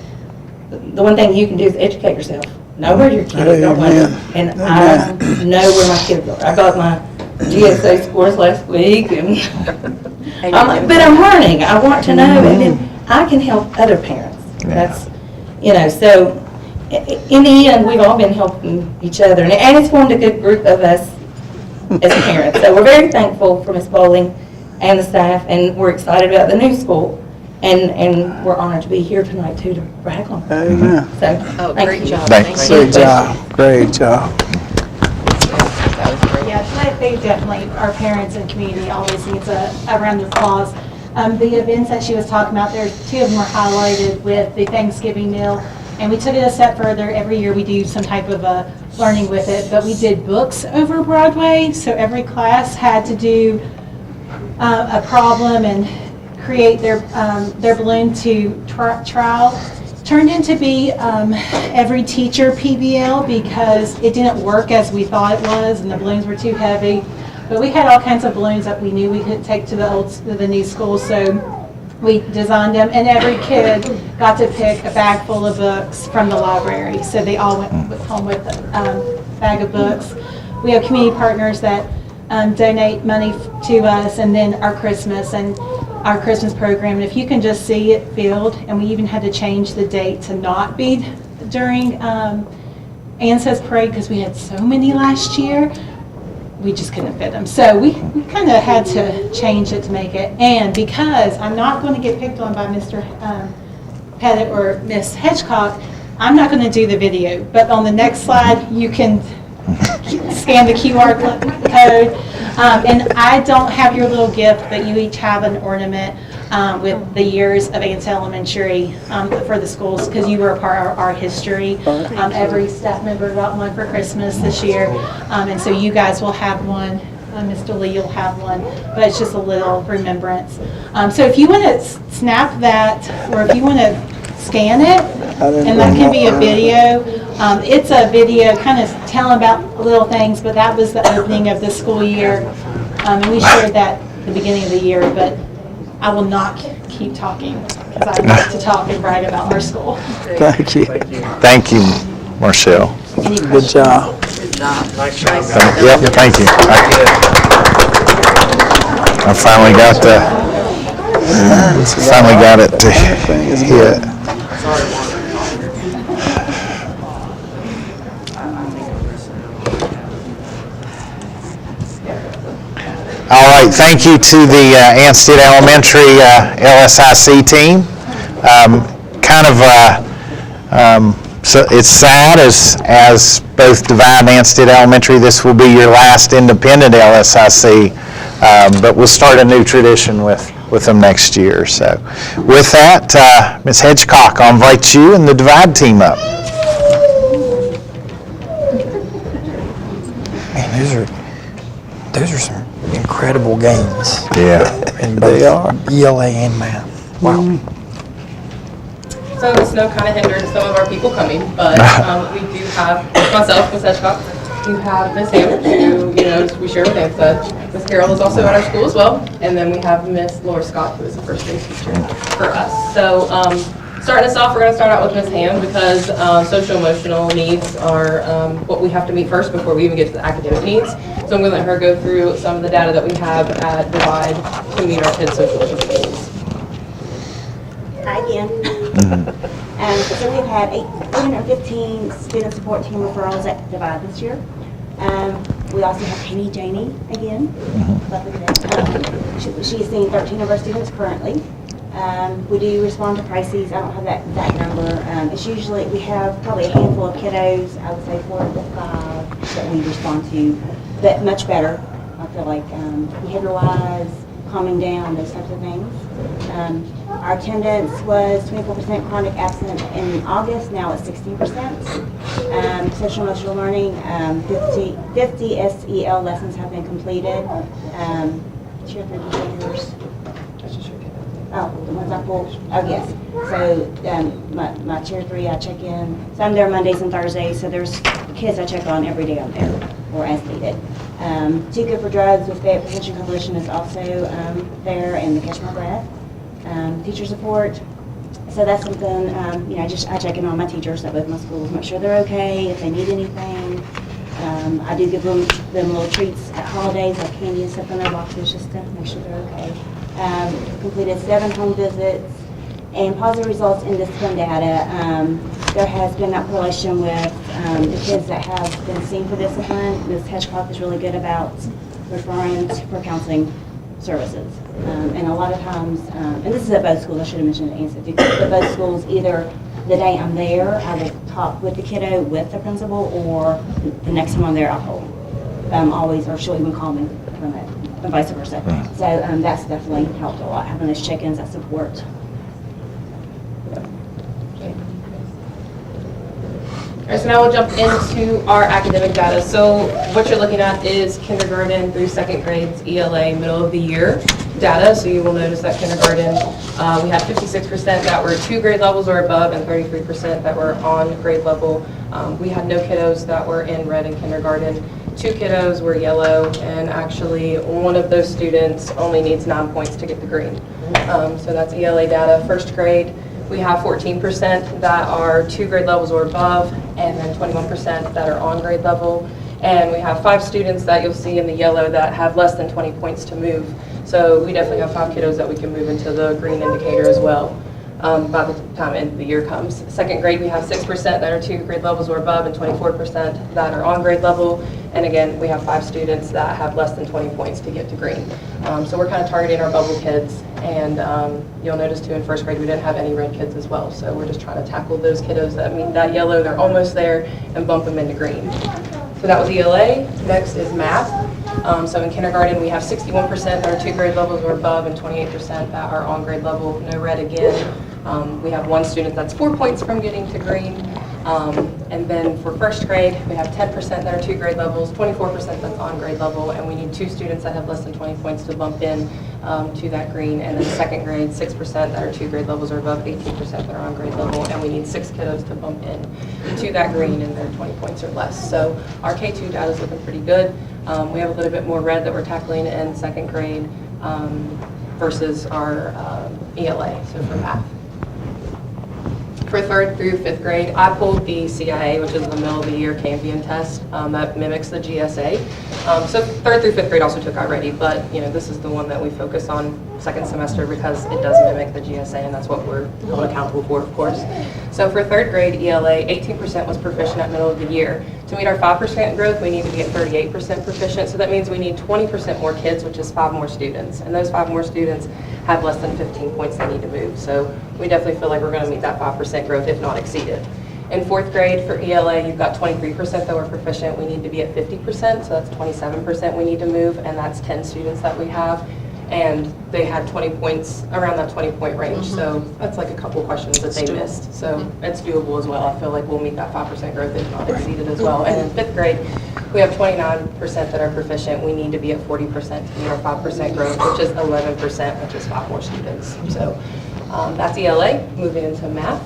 the one thing you can do is educate yourself. Know where your kids are going. And I know where my kids are. I got my GSA scores last week, and I'm like, but I'm learning. I want to know, and then I can help other parents. That's, you know, so in the end, we've all been helping each other, and it's formed a good group of us as parents. So we're very thankful for Ms. Bowling and the staff, and we're excited about the new school, and we're honored to be here tonight too to brag on it. Amen. So, Great job. Thanks. Great job. Great job. That was great. Yeah, I think definitely our parents and community always needs a round of applause. The events that she was talking about, there's 2 of them were highlighted with the Thanksgiving meal, and we took it a step further. Every year we do some type of a learning with it, but we did books over Broadway, so every class had to do a problem and create their balloon to trial. Turned into be every teacher PBL because it didn't work as we thought it was, and the balloons were too heavy. But we had all kinds of balloons that we knew we couldn't take to the new school, so we designed them, and every kid got to pick a bag full of books from the library. So they all went home with a bag of books. We have community partners that donate money to us, and then our Christmas program. And if you can just see it filled, and we even had to change the date to not be during Ancestors Parade because we had so many last year. We just couldn't fit them. So we kind of had to change it to make it. And because I'm not going to get picked on by Mr. Pettit or Miss Hedgecock, I'm not going to do the video. But on the next slide, you can scan the QR code. And I don't have your little gift, but you each have an ornament with the years of Ansett Elementary for the schools, because you were a part of our history. Every staff member got one for Christmas this year, and so you guys will have one. Mr. Lee, you'll have one, but it's just a little remembrance. So if you want to snap that, or if you want to scan it, and that can be a video. It's a video kind of telling about little things, but that was the opening of the school year. And we shared that at the beginning of the year, but I will not keep talking because I like to talk and brag about our school. Thank you. Thank you, Marcelle. Good job. Yep, thank you. I finally got it to hit. All right, thank you to the Ansett Elementary LSIC team. So it's sad as both Divide and Ansett Elementary, this will be your last independent LSIC, but we'll start a new tradition with them next year. So with that, Ms. Hedgecock, I'll invite you and the Divide team up. Man, those are some incredible games. Yeah. And both They are. ELA and math. Wow. So the snow kind of hindered some of our people coming, but we do have myself, Ms. Hedgecock, we have Ms. Hammond, who, we share with Ansett. Ms. Carroll is also at our school as well, and then we have Ms. Laura Scott, who is a first grade teacher for us. So starting us off, we're going to start out with Ms. Hammond because social emotional needs are what we have to meet first before we even get to the academic needs. So I'm going to let her go through some of the data that we have at Divide to meet our kids' social emotional needs. Hi again. So we've had 815 student support team referrals at Divide this year. We also have Penny Janey again. She's seen 13 of our students currently. We do respond to crises. I don't have that number. It's usually, we have probably a handful of kiddos, I would say 4 to 5 that we respond to, but much better. I feel like behavior-wise, calming down, those types of things. Our attendance was 24% chronic absent in August, now it's 16%. Social emotional learning, 50 SEL lessons have been completed. Tier 3 behaviors. Oh, the ones I pulled, oh yes. So my tier 3, I check in, so I'm there Mondays and Thursdays, so there's kids I check on every day I'm there, or as needed. Too Good for Drugs with Fayette Prevention Coalition is also there, and the Catch My Breath. Teacher support, so that's something, I check in on my teachers at both my schools, make sure they're okay, if they need anything. I do give them little treats at holidays, like candy and stuff in their boxes, just to make sure they're okay. Completed 7 home visits, and positive results in discipline data. There has been that correlation with the kids that have been seen for discipline. Ms. Hedgecock is really good about referring for counseling services. And a lot of times, and this is at both schools, I should have mentioned it, Ansett, because at both schools, either the day I'm there, I will talk with the kiddo, with the principal, or the next time I'm there, I'll call always, or she'll even call me from it, and vice versa. So that's definitely helped a lot, having those check-ins, that support. All right, so now we'll jump into our academic data. So what you're looking at is kindergarten through 2nd grades ELA middle of the year data. So you will notice that kindergarten, we had 56% that were 2 grade levels or above and 33% that were on grade level. We had no kiddos that were in red in kindergarten. 2 kiddos were yellow, and actually one of those students only needs 9 points to get the green. So that's ELA data. 1st grade, we have 14% that are 2 grade levels or above, and then 21% that are on grade level. And we have 5 students that you'll see in the yellow that have less than 20 points to move. So we definitely have 5 kiddos that we can move into the green indicator as well by the time end of the year comes. 2nd grade, we have 6% that are 2 grade levels or above, and 24% that are on grade level. And again, we have 5 students that have less than 20 points to get to green. So we're kind of targeting our bubble kids. And you'll notice too in 1st grade we didn't have any red kids as well. So we're just trying to tackle those kiddos that meet that yellow, they're almost there, and bump them into green. So that was ELA. Next is math. So in kindergarten, we have 61% that are 2 grade levels or above and 28% that are on grade level, no red again. We have 1 student that's 4 points from getting to green. And then for first grade, we have 10% that are 2 grade levels, 24% that's on grade level, and we need 2 students that have less than 20 points to bump in to that green. And then second grade, 6% that are 2 grade levels or above, 18% that are on grade level, and we need 6 kiddos to bump in to that green and they're 20 points or less. So our K2 data is looking pretty good. We have a little bit more red that we're tackling in second grade versus our ELA, so for math. For 3rd through 5th grade, I pulled the CIA, which is the middle of the year Campion test that mimics the GSA. So 3rd through 5th grade also took already, but this is the one that we focus on second semester because it does mimic the GSA, and that's what we're held accountable for, of course. So for 3rd grade ELA, 18% was proficient at middle of the year. To meet our 5% growth, we need to be at 38% proficient. So that means we need 20% more kids, which is 5 more students. And those 5 more students have less than 15 points they need to move. So we definitely feel like we're going to meet that 5% growth, if not exceed it. In 4th grade for ELA, you've got 23% that were proficient. We need to be at 50%, so that's 27% we need to move, and that's 10 students that we have. And they had 20 points, around that 20-point range. So that's like a couple questions that they missed. So it's doable as well. I feel like we'll meet that 5% growth, if not exceed it as well. And in 5th grade, we have 29% that are proficient. We need to be at 40% to meet our 5% growth, which is 11%, which is 5 more students. So that's ELA. Moving into math,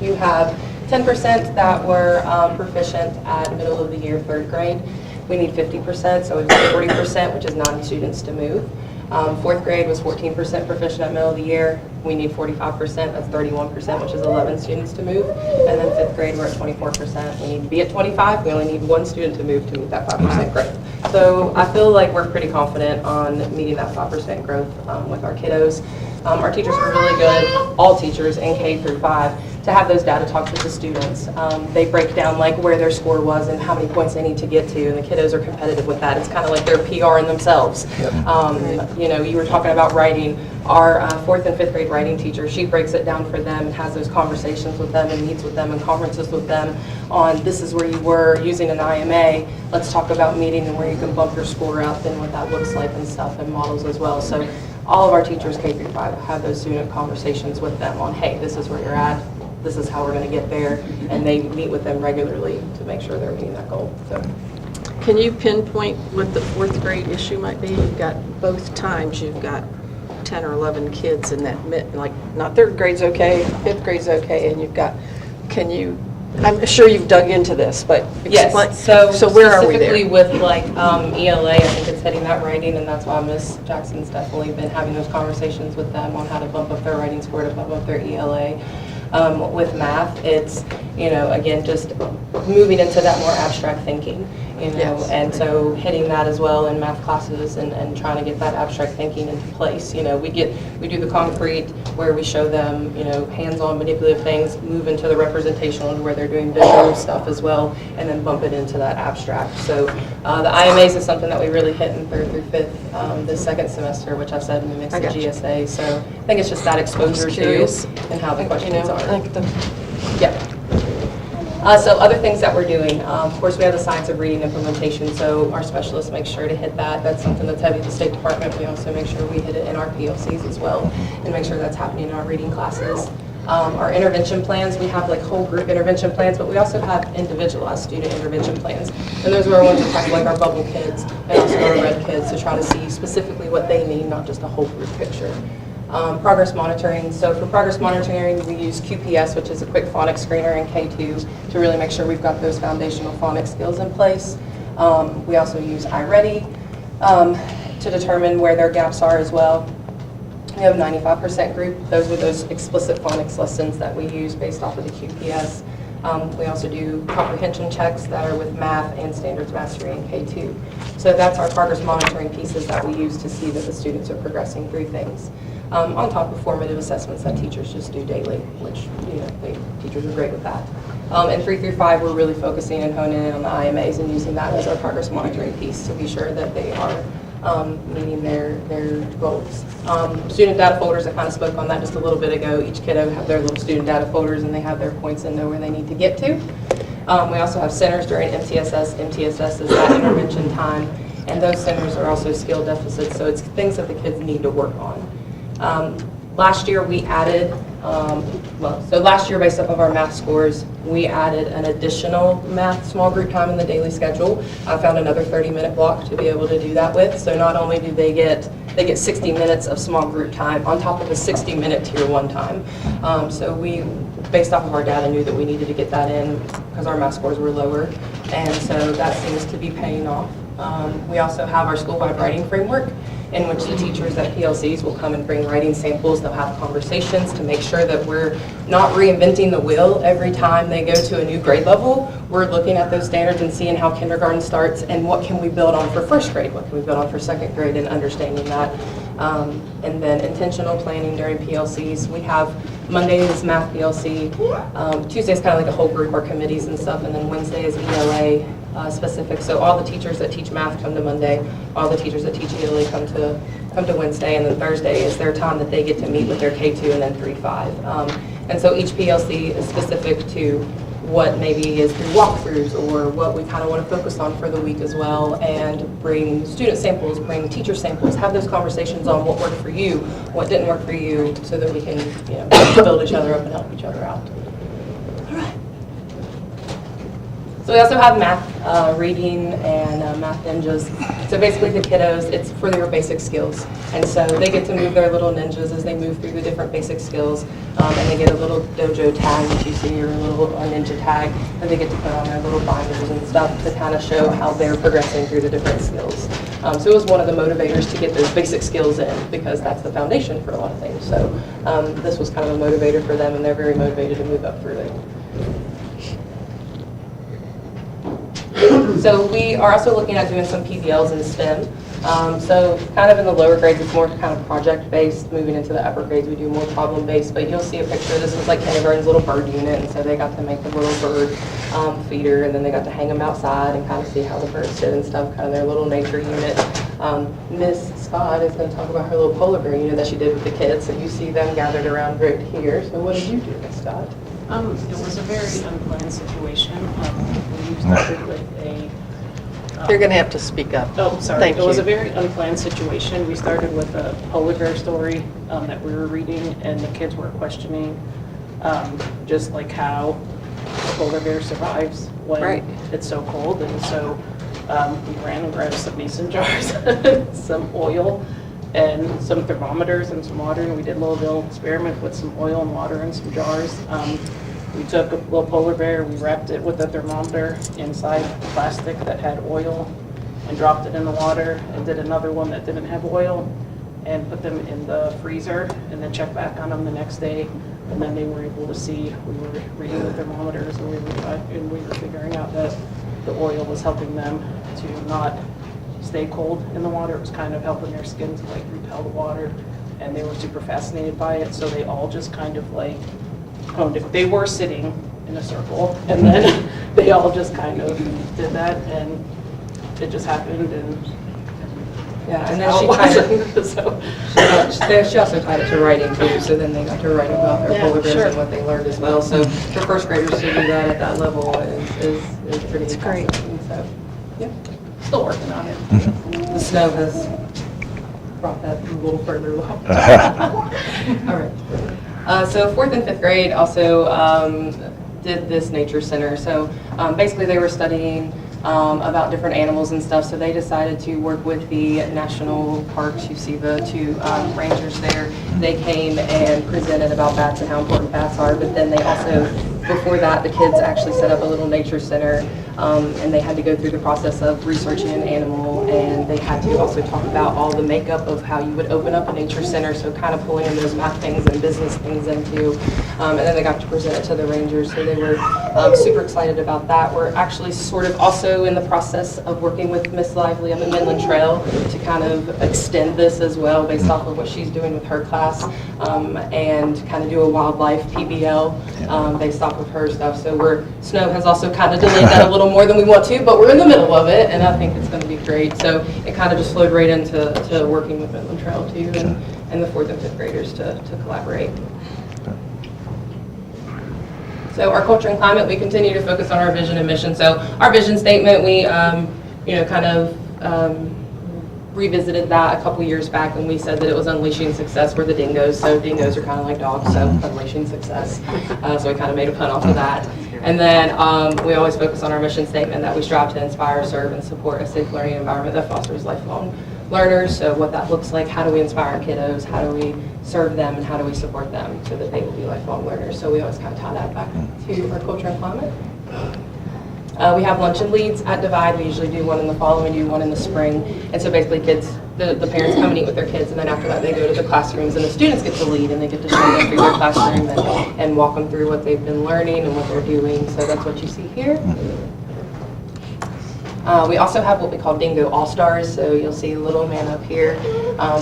you have 10% that were proficient at middle of the year, 3rd grade. We need 50%, so it's 40%, which is 9 students to move. 4th grade was 14% proficient at middle of the year. We need 45%, that's 31%, which is 11 students to move. And then 5th grade, we're at 24%. We need to be at 25. We only need 1 student to move to meet that 5% growth. So I feel like we're pretty confident on meeting that 5% growth with our kiddos. Our teachers were really good, all teachers in K through 5, to have those data talks with the students. They break down like where their score was and how many points they need to get to, and the kiddos are competitive with that. It's kind of like their PR in themselves. You were talking about writing. Our 4th and 5th grade writing teacher, she breaks it down for them and has those conversations with them and meets with them and conferences with them on this is where you were using an IMA. Let's talk about meeting and where you can bump your score up and what that looks like and stuff, and models as well. So all of our teachers K through 5 have those student conversations with them on, hey, this is where you're at, this is how we're going to get there, and they meet with them regularly to make sure they're meeting that goal. So, can you pinpoint what the 4th grade issue might be? You've got both times, you've got 10 or 11 kids in that, like, not 3rd grade's okay, 5th grade's okay, and you've got, I'm sure you've dug into this, but explain. Yes, so where are we there? Specifically with like ELA, I think it's hitting that writing, and that's why Ms. Jackson's definitely been having those conversations with them on how to bump up their writing score, to bump up their ELA. With math, it's, again, just moving into that more abstract thinking, Yes. and so hitting that as well in math classes and trying to get that abstract thinking into place. We do the concrete where we show them, hands-on manipulative things, move into the representational where they're doing visual stuff as well, and then bump it into that abstract. So the IMAs is something that we really hit in 3rd through 5th this second semester, which I've said mimics the GSA. So I think it's just that exposure to and how the questions are. So other things that we're doing, of course, we have the science of reading implementation, so our specialists make sure to hit that. That's something that's heavy at the State Department. We also make sure we hit it in our PLCs as well and make sure that's happening in our reading classes. Our intervention plans, we have like whole group intervention plans, but we also have individualized student intervention plans. And those are our ones that tackle like our bubble kids and also our red kids to try to see specifically what they need, not just a whole group picture. Progress monitoring. So for progress monitoring, we use QPS, which is a quick phonics screener in K2, to really make sure we've got those foundational phonics skills in place. We also use iReady to determine where their gaps are as well. We have 95% group. Those are those explicit phonics lessons that we use based off of the QPS. We also do comprehension checks that are with math and standards mastery in K2. So that's our progress monitoring pieces that we use to see that the students are progressing through things. On top of formative assessments that teachers just do daily, which, teachers are great with that. And 3 through 5, we're really focusing and honing in on the IMAs and using that as our progress monitoring piece to be sure that they are meeting their goals. Student data folders, I kind of spoke on that just a little bit ago. Each kiddo have their little student data folders and they have their points and know where they need to get to. We also have centers during MTSS. MTSS is that intervention time, and those centers are also skill deficits, so it's things that the kids need to work on. Last year we added, last year based off of our math scores, we added an additional math small group time in the daily schedule. I found another 30-minute block to be able to do that with. So not only do they get 60 minutes of small group time on top of a 60-minute tier 1 time. So we, based off of our data, knew that we needed to get that in because our math scores were lower. And so that seems to be paying off. We also have our school-wide writing framework, in which the teachers at PLCs will come and bring writing samples. They'll have conversations to make sure that we're not reinventing the wheel every time they go to a new grade level. We're looking at those standards and seeing how kindergarten starts and what can we build on for first grade, what can we build on for second grade, and understanding that. And then intentional planning during PLCs. We have Mondays math PLC, Tuesday's kind of like a whole group, our committees and stuff, and then Wednesday is ELA specific. So all the teachers that teach math come to Monday, all the teachers that teach ELA come to Wednesday, and then Thursday is their time that they get to meet with their K2 and then 3-5. And so each PLC is specific to what maybe is through walkthroughs or what we kind of want to focus on for the week as well, and bring student samples, bring teacher samples, have those conversations on what worked for you, what didn't work for you, so that we can build each other up and help each other out. All right. So we also have math, reading, and math ninjas. So basically the kiddos, it's for their basic skills. And so they get to move their little ninjas as they move through the different basic skills. And they get a little dojo tag that you see, or a little ninja tag that they get to put on their little binders and stuff to kind of show how they're progressing through the different skills. So it was one of the motivators to get those basic skills in, because that's the foundation for a lot of things. So this was kind of a motivator for them, and they're very motivated to move up through it. So we are also looking at doing some PBLs in STEM. So kind of in the lower grades, it's more kind of project-based. Moving into the upper grades, we do more problem-based. But you'll see a picture. This was like kindergarten's little bird unit, and so they got to make the little bird feeder, and then they got to hang them outside and kind of see how the birds did and stuff, kind of their little nature unit. Miss Scott is going to talk about her little polar bear unit that she did with the kids. So you see them gathered around right here. So what did you do, Miss Scott? It was a very unplanned situation. We started with a... You're going to have to speak up. Oh, sorry. Thank It was you. a very unplanned situation. We started with a polar bear story that we were reading, and the kids were questioning just like how a polar bear survives when it's so cold. And so we ran and grabbed some mason jars, some oil, and some thermometers and some water, and we did a little experiment with some oil and water in some jars. We took a little polar bear, we wrapped it with a thermometer inside plastic that had oil, and dropped it in the water, and did another one that didn't have oil, and put them in the freezer, and then checked back on them the next day. And then they were able to see, we were reading the thermometers, and we were figuring out that the oil was helping them to not stay cold in the water. It was kind of helping their skin to like repel the water, and they were super fascinated by it. So they all just kind of like honed it. They were sitting in a circle, and then they all just kind of did that, and it just happened. And yeah, and then she tied it. She also tied it to writing too. So then they got to write about their polar bears and what they learned as well. So for first graders to do that at that level is pretty great. So yeah. Still working on it. The snow has brought that a little further along. All right. So 4th and 5th grade also did this nature center. So basically they were studying about different animals and stuff. So they decided to work with the national parks. You see the two rangers there. They came and presented about bats and how important bats are. But then they also, before that, the kids actually set up a little nature center. And they had to go through the process of researching an animal, and they had to also talk about all the makeup of how you would open up a nature center, so kind of pulling in those math things and business things into, and then they got to present it to the rangers, so they were super excited about that. We're actually sort of also in the process of working with Miss Lively up at Midland Trail to kind of extend this as well based off of what she's doing with her class, and kind of do a wildlife PBL based off of her stuff. So Snow has also kind of delayed that a little more than we want to, but we're in the middle of it, and I think it's going to be great. So it kind of just flowed right into working with Midland Trail too, and the 4th and 5th graders to collaborate. So our culture and climate, we continue to focus on our vision and mission. So our vision statement, we, kind of revisited that a couple years back, and we said that it was unleashing success for the dingoes. So dingoes are kind of like dogs, so unleashing success. So we kind of made a pun off of that. And then we always focus on our mission statement that we strive to inspire, serve, and support a safe learning environment that fosters lifelong learners. So what that looks like, how do we inspire our kiddos, how do we serve them, and how do we support them so that they will be lifelong learners. So we always kind of tie that back to our culture and climate. We have luncheon leads at Divide. We usually do one in the fall and we do one in the spring. And so basically kids, the parents come and eat with their kids, and then after that they go to the classrooms and the students get to lead and they get to show them through their classroom and walk them through what they've been learning and what they're doing. So that's what you see here. We also have what we call Dingo All-Stars, so you'll see a little man up here.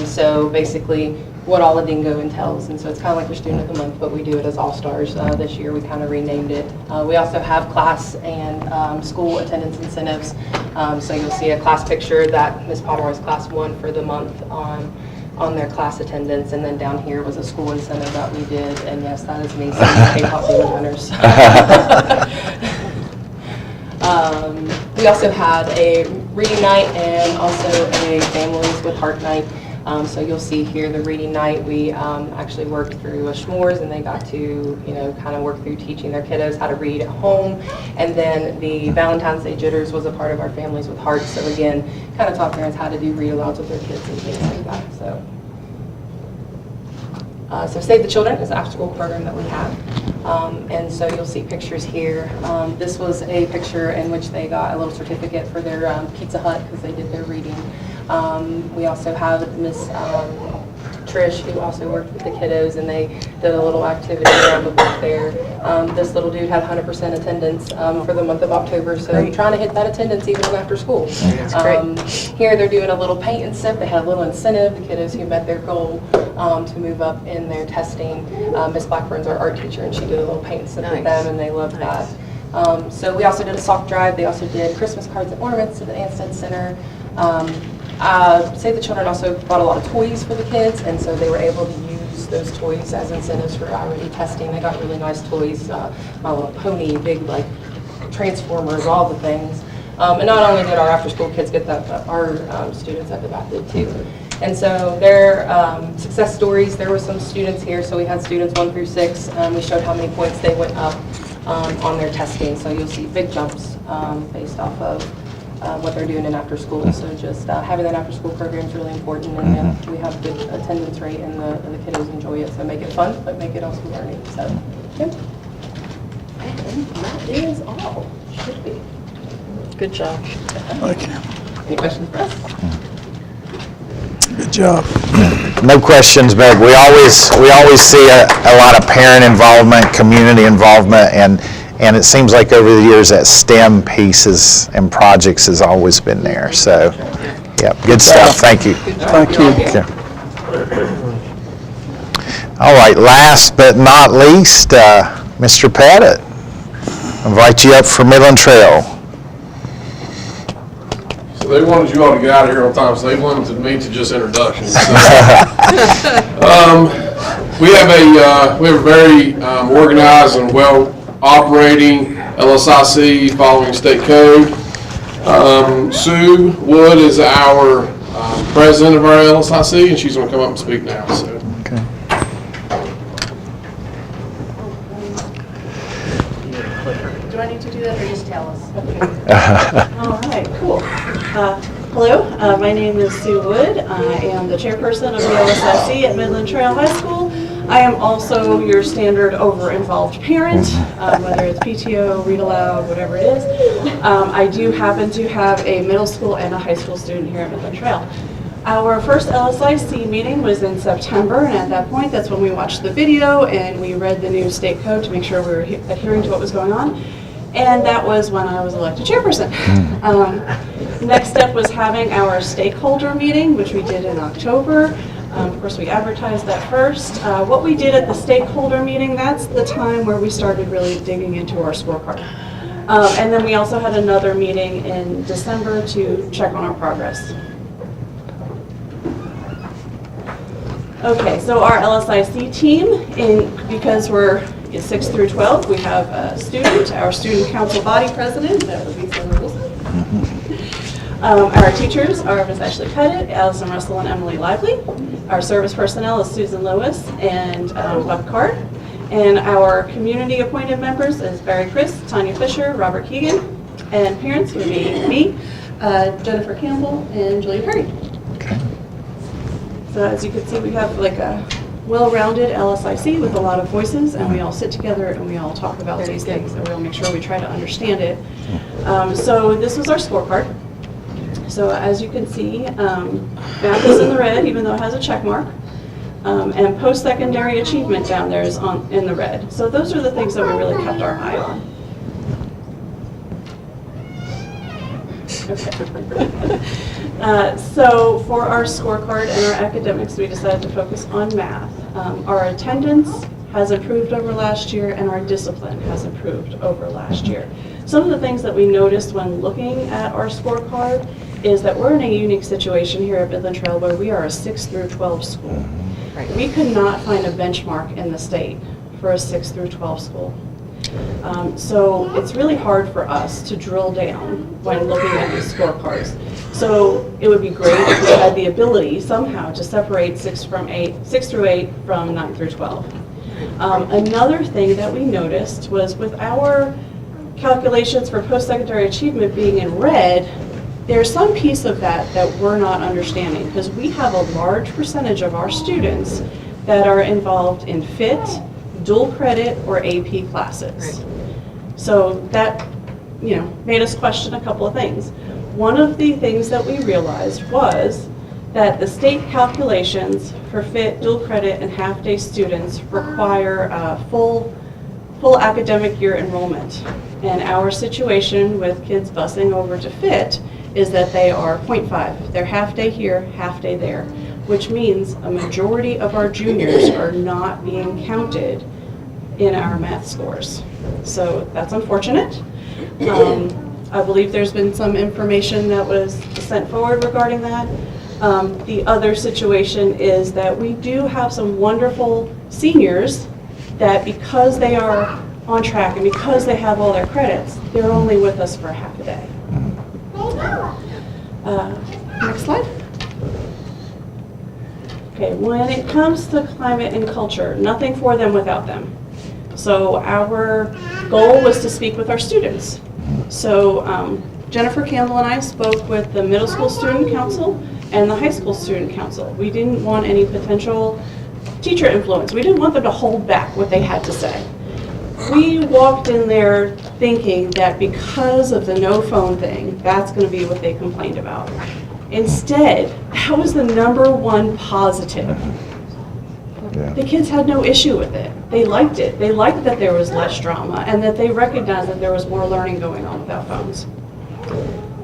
So basically what all a dingo entails, and so it's kind of like your student of the month, but we do it as All-Stars. This year we kind of renamed it. We also have class and school attendance incentives. So you'll see a class picture that Ms. Pomeroy's class won for the month on their class attendance, and then down here was a school incentive that we did, and yes, that is me, K-pop demon winners. We also had a reading night and also a Families with Heart night. So you'll see here the reading night, we actually worked through a s'mores, and they got to, kind of work through teaching their kiddos how to read at home. And then the Valentine's Day Jitters was a part of our Families with Hearts. So again, kind of taught parents how to do read-alouds with their kids and things like that. So Save the Children is an after-school program that we have. And so you'll see pictures here. This was a picture in which they got a little certificate for their Pizza Hut because they did their reading. We also have Miss Trish, who also worked with the kiddos, and they did a little activity around the book there. This little dude had 100% attendance for the month of October, so I'm trying to hit that attendance even after school. Here they're doing a little paint and sip. They had a little incentive, the kiddos who met their goal to move up in their testing. Miss Blackburn's our art teacher, and she did a little paint and sip with them, and they loved that. So we also did a sock drive. They also did Christmas cards and ornaments to the Anstead Center. Save the Children also bought a lot of toys for the kids, and so they were able to use those toys as incentives for IRD testing. They got really nice toys, My Little Pony, big like Transformers, all the things. And not only did our after-school kids get that, but our students at the back did too. And so their success stories, there were some students here, so we had students 1 through 6. We showed how many points they went up on their testing, so you'll see big jumps based off of what they're doing in after school. So just having that after school program is really important, and we have good attendance rate, and the kiddos enjoy it. So make it fun, but make it also learning. So, yeah. And that is all. Should be. Good job. Okay. Any questions for us? Good job. No questions, Meg. We always see a lot of parent involvement, community involvement, and it seems like over the years that STEM pieces and projects has always been there. So, yeah, good stuff. Thank you. Thank you. Okay. All right, last but not least, Mr. Pettit. I invite you up for Midland Trail. So they wanted you all to get out of here on time, so they limited me to just introductions. So, we have a very organized and well operating LSIC following state code. Sue Wood is our president of our LSIC, and she's going to come up and speak now. So. Okay. Do I need to do that, or just tell us? All right, cool. Hello, my name is Sue Wood. I am the chairperson of the LSIC at Midland Trail High School. I am also your standard over-involved parent, whether it's PTO, read aloud, whatever it is. I do happen to have a middle school and a high school student here at Midland Trail. Our first LSIC meeting was in September, and at that point, that's when we watched the video and we read the new state code to make sure we were adhering to what was going on. And that was when I was elected chairperson. Next step was having our stakeholder meeting, which we did in October. Of course, we advertised that first. What we did at the stakeholder meeting, that's the time where we started really digging into our scorecard. And then we also had another meeting in December to check on our progress. Okay, so our LSIC team, because we're in 6 through 12, we have a student, our student council body president, that would be Summer Wilson. Our teachers are Ms. Ashley Pettit, Allison Russell, and Emily Lively. Our service personnel is Susan Lewis and Webb Card. And our community appointed members is Barry Chris, Tanya Fisher, Robert Keegan, and parents would be me, Jennifer Campbell, and Julia Perry. Okay. So as you can see, we have like a well-rounded LSIC with a lot of voices, and we all sit together and we all talk about these things, and we all make sure we try to understand it. So this was our scorecard. So as you can see, math is in the red, even though it has a check mark. And post-secondary achievement down there is in the red. So those are the things that we really kept our eye on. Okay. So for our scorecard and our academics, we decided to focus on math. Our attendance has improved over last year, and our discipline has improved over last year. Some of the things that we noticed when looking at our scorecard is that we're in a unique situation here at Midland Trail where we are a 6 through 12 school. We could not find a benchmark in the state for a 6 through 12 school. So it's really hard for us to drill down when looking at these scorecards. So it would be great if we had the ability somehow to separate 6 through 8 from 9 through 12. Another thing that we noticed was with our calculations for post-secondary achievement being in red, there's some piece of that we're not understanding, because we have a large percentage of our students that are involved in FIT, dual credit, or AP classes. Right. So that, made us question a couple of things. One of the things that we realized was that the state calculations for FIT, dual credit, and half-day students require full academic year enrollment. And our situation with kids busing over to FIT is that they are 0.5. They're half day here, half day there, which means a majority of our juniors are not being counted in our math scores. So that's unfortunate. I believe there's been some information that was sent forward regarding that. The other situation is that we do have some wonderful seniors that, because they are on track and because they have all their credits, they're only with us for half a day. Next slide. Okay, when it comes to climate and culture, nothing for them without them. So our goal was to speak with our students. So Jennifer Campbell and I spoke with the middle school student council and the high school student council. We didn't want any potential teacher influence. We didn't want them to hold back what they had to say. We walked in there thinking that because of the no phone thing, that's going to be what they complained about. Instead, that was the #1 positive. Yeah. The kids had no issue with it. They liked it. They liked that there was less drama and that they recognized that there was more learning going on without phones.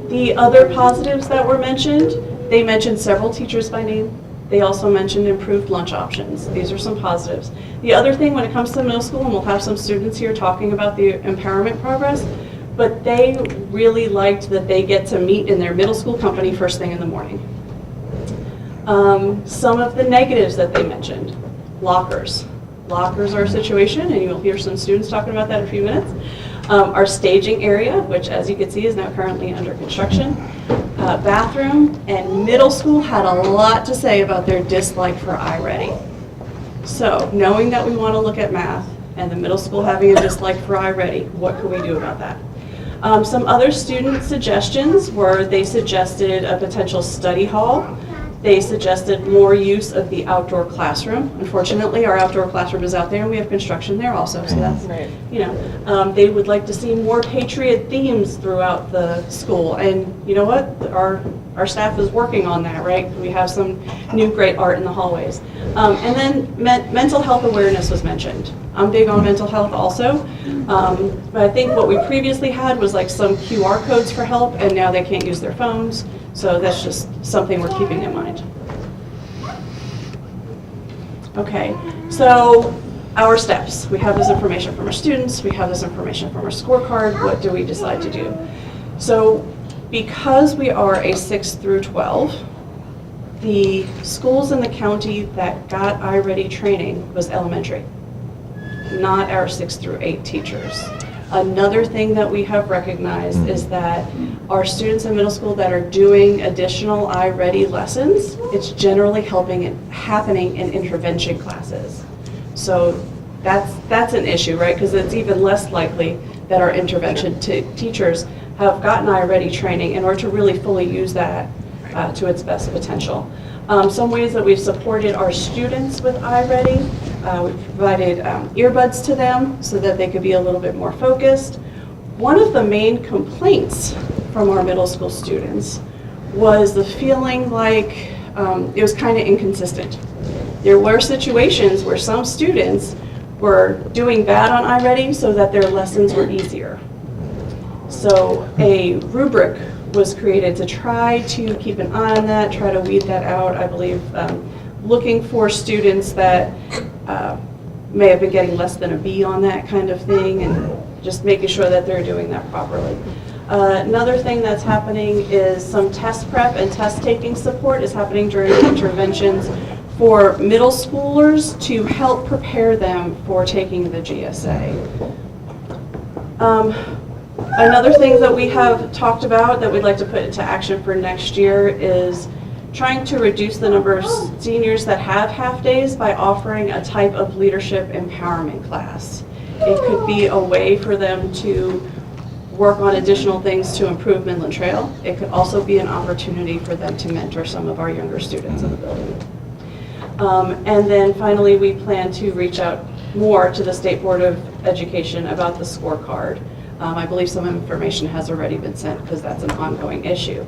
The other positives that were mentioned, they mentioned several teachers by name. They also mentioned improved lunch options. These are some positives. The other thing when it comes to middle school, and we'll have some students here talking about the empowerment progress, but they really liked that they get to meet in their middle school company first thing in the morning. Some of the negatives that they mentioned, lockers. Lockers are a situation, and you'll hear some students talking about that in a few minutes. Our staging area, which as you can see is now currently under construction. Bathroom, and middle school had a lot to say about their dislike for iReady. So knowing that we want to look at math and the middle school having a dislike for iReady, what can we do about that? Some other student suggestions were they suggested a potential study hall. They suggested more use of the outdoor classroom. Unfortunately, our outdoor classroom is out there and we have construction there also, so that's, right. They would like to see more Patriot themes throughout the school. And you know what? Our staff is working on that, right? We have some new great art in the hallways. And then mental health awareness was mentioned. I'm big on mental health also, but I think what we previously had was like some QR codes for help, and now they can't use their phones. So that's just something we're keeping in mind. Okay, so our steps. We have this information from our students. We have this information from our scorecard. What do we decide to do? So because we are a 6 through 12, the schools in the county that got iReady training was elementary. not our 6 through 8 teachers. Another thing that we have recognized is that our students in middle school that are doing additional iReady lessons, it's generally happening in intervention classes. So that's an issue, right? Because it's even less likely that our intervention teachers have gotten iReady training in order to really fully use that to its best potential. Some ways that we've supported our students with iReady, we've provided earbuds to them so that they could be a little bit more focused. One of the main complaints from our middle school students was the feeling like it was kind of inconsistent. There were situations where some students were doing bad on iReady so that their lessons were easier. So a rubric was created to try to keep an eye on that, try to weed that out, I believe, looking for students that may have been getting less than a B on that kind of thing, and just making sure that they're doing that properly. Another thing that's happening is some test prep and test taking support is happening during interventions for middle schoolers to help prepare them for taking the GSA. Another thing that we have talked about that we'd like to put into action for next year is trying to reduce the number of seniors that have half days by offering a type of leadership empowerment class. It could be a way for them to work on additional things to improve Midland Trail. It could also be an opportunity for them to mentor some of our younger students in the building. And then finally, we plan to reach out more to the State Board of Education about the scorecard. I believe some information has already been sent because that's an ongoing issue.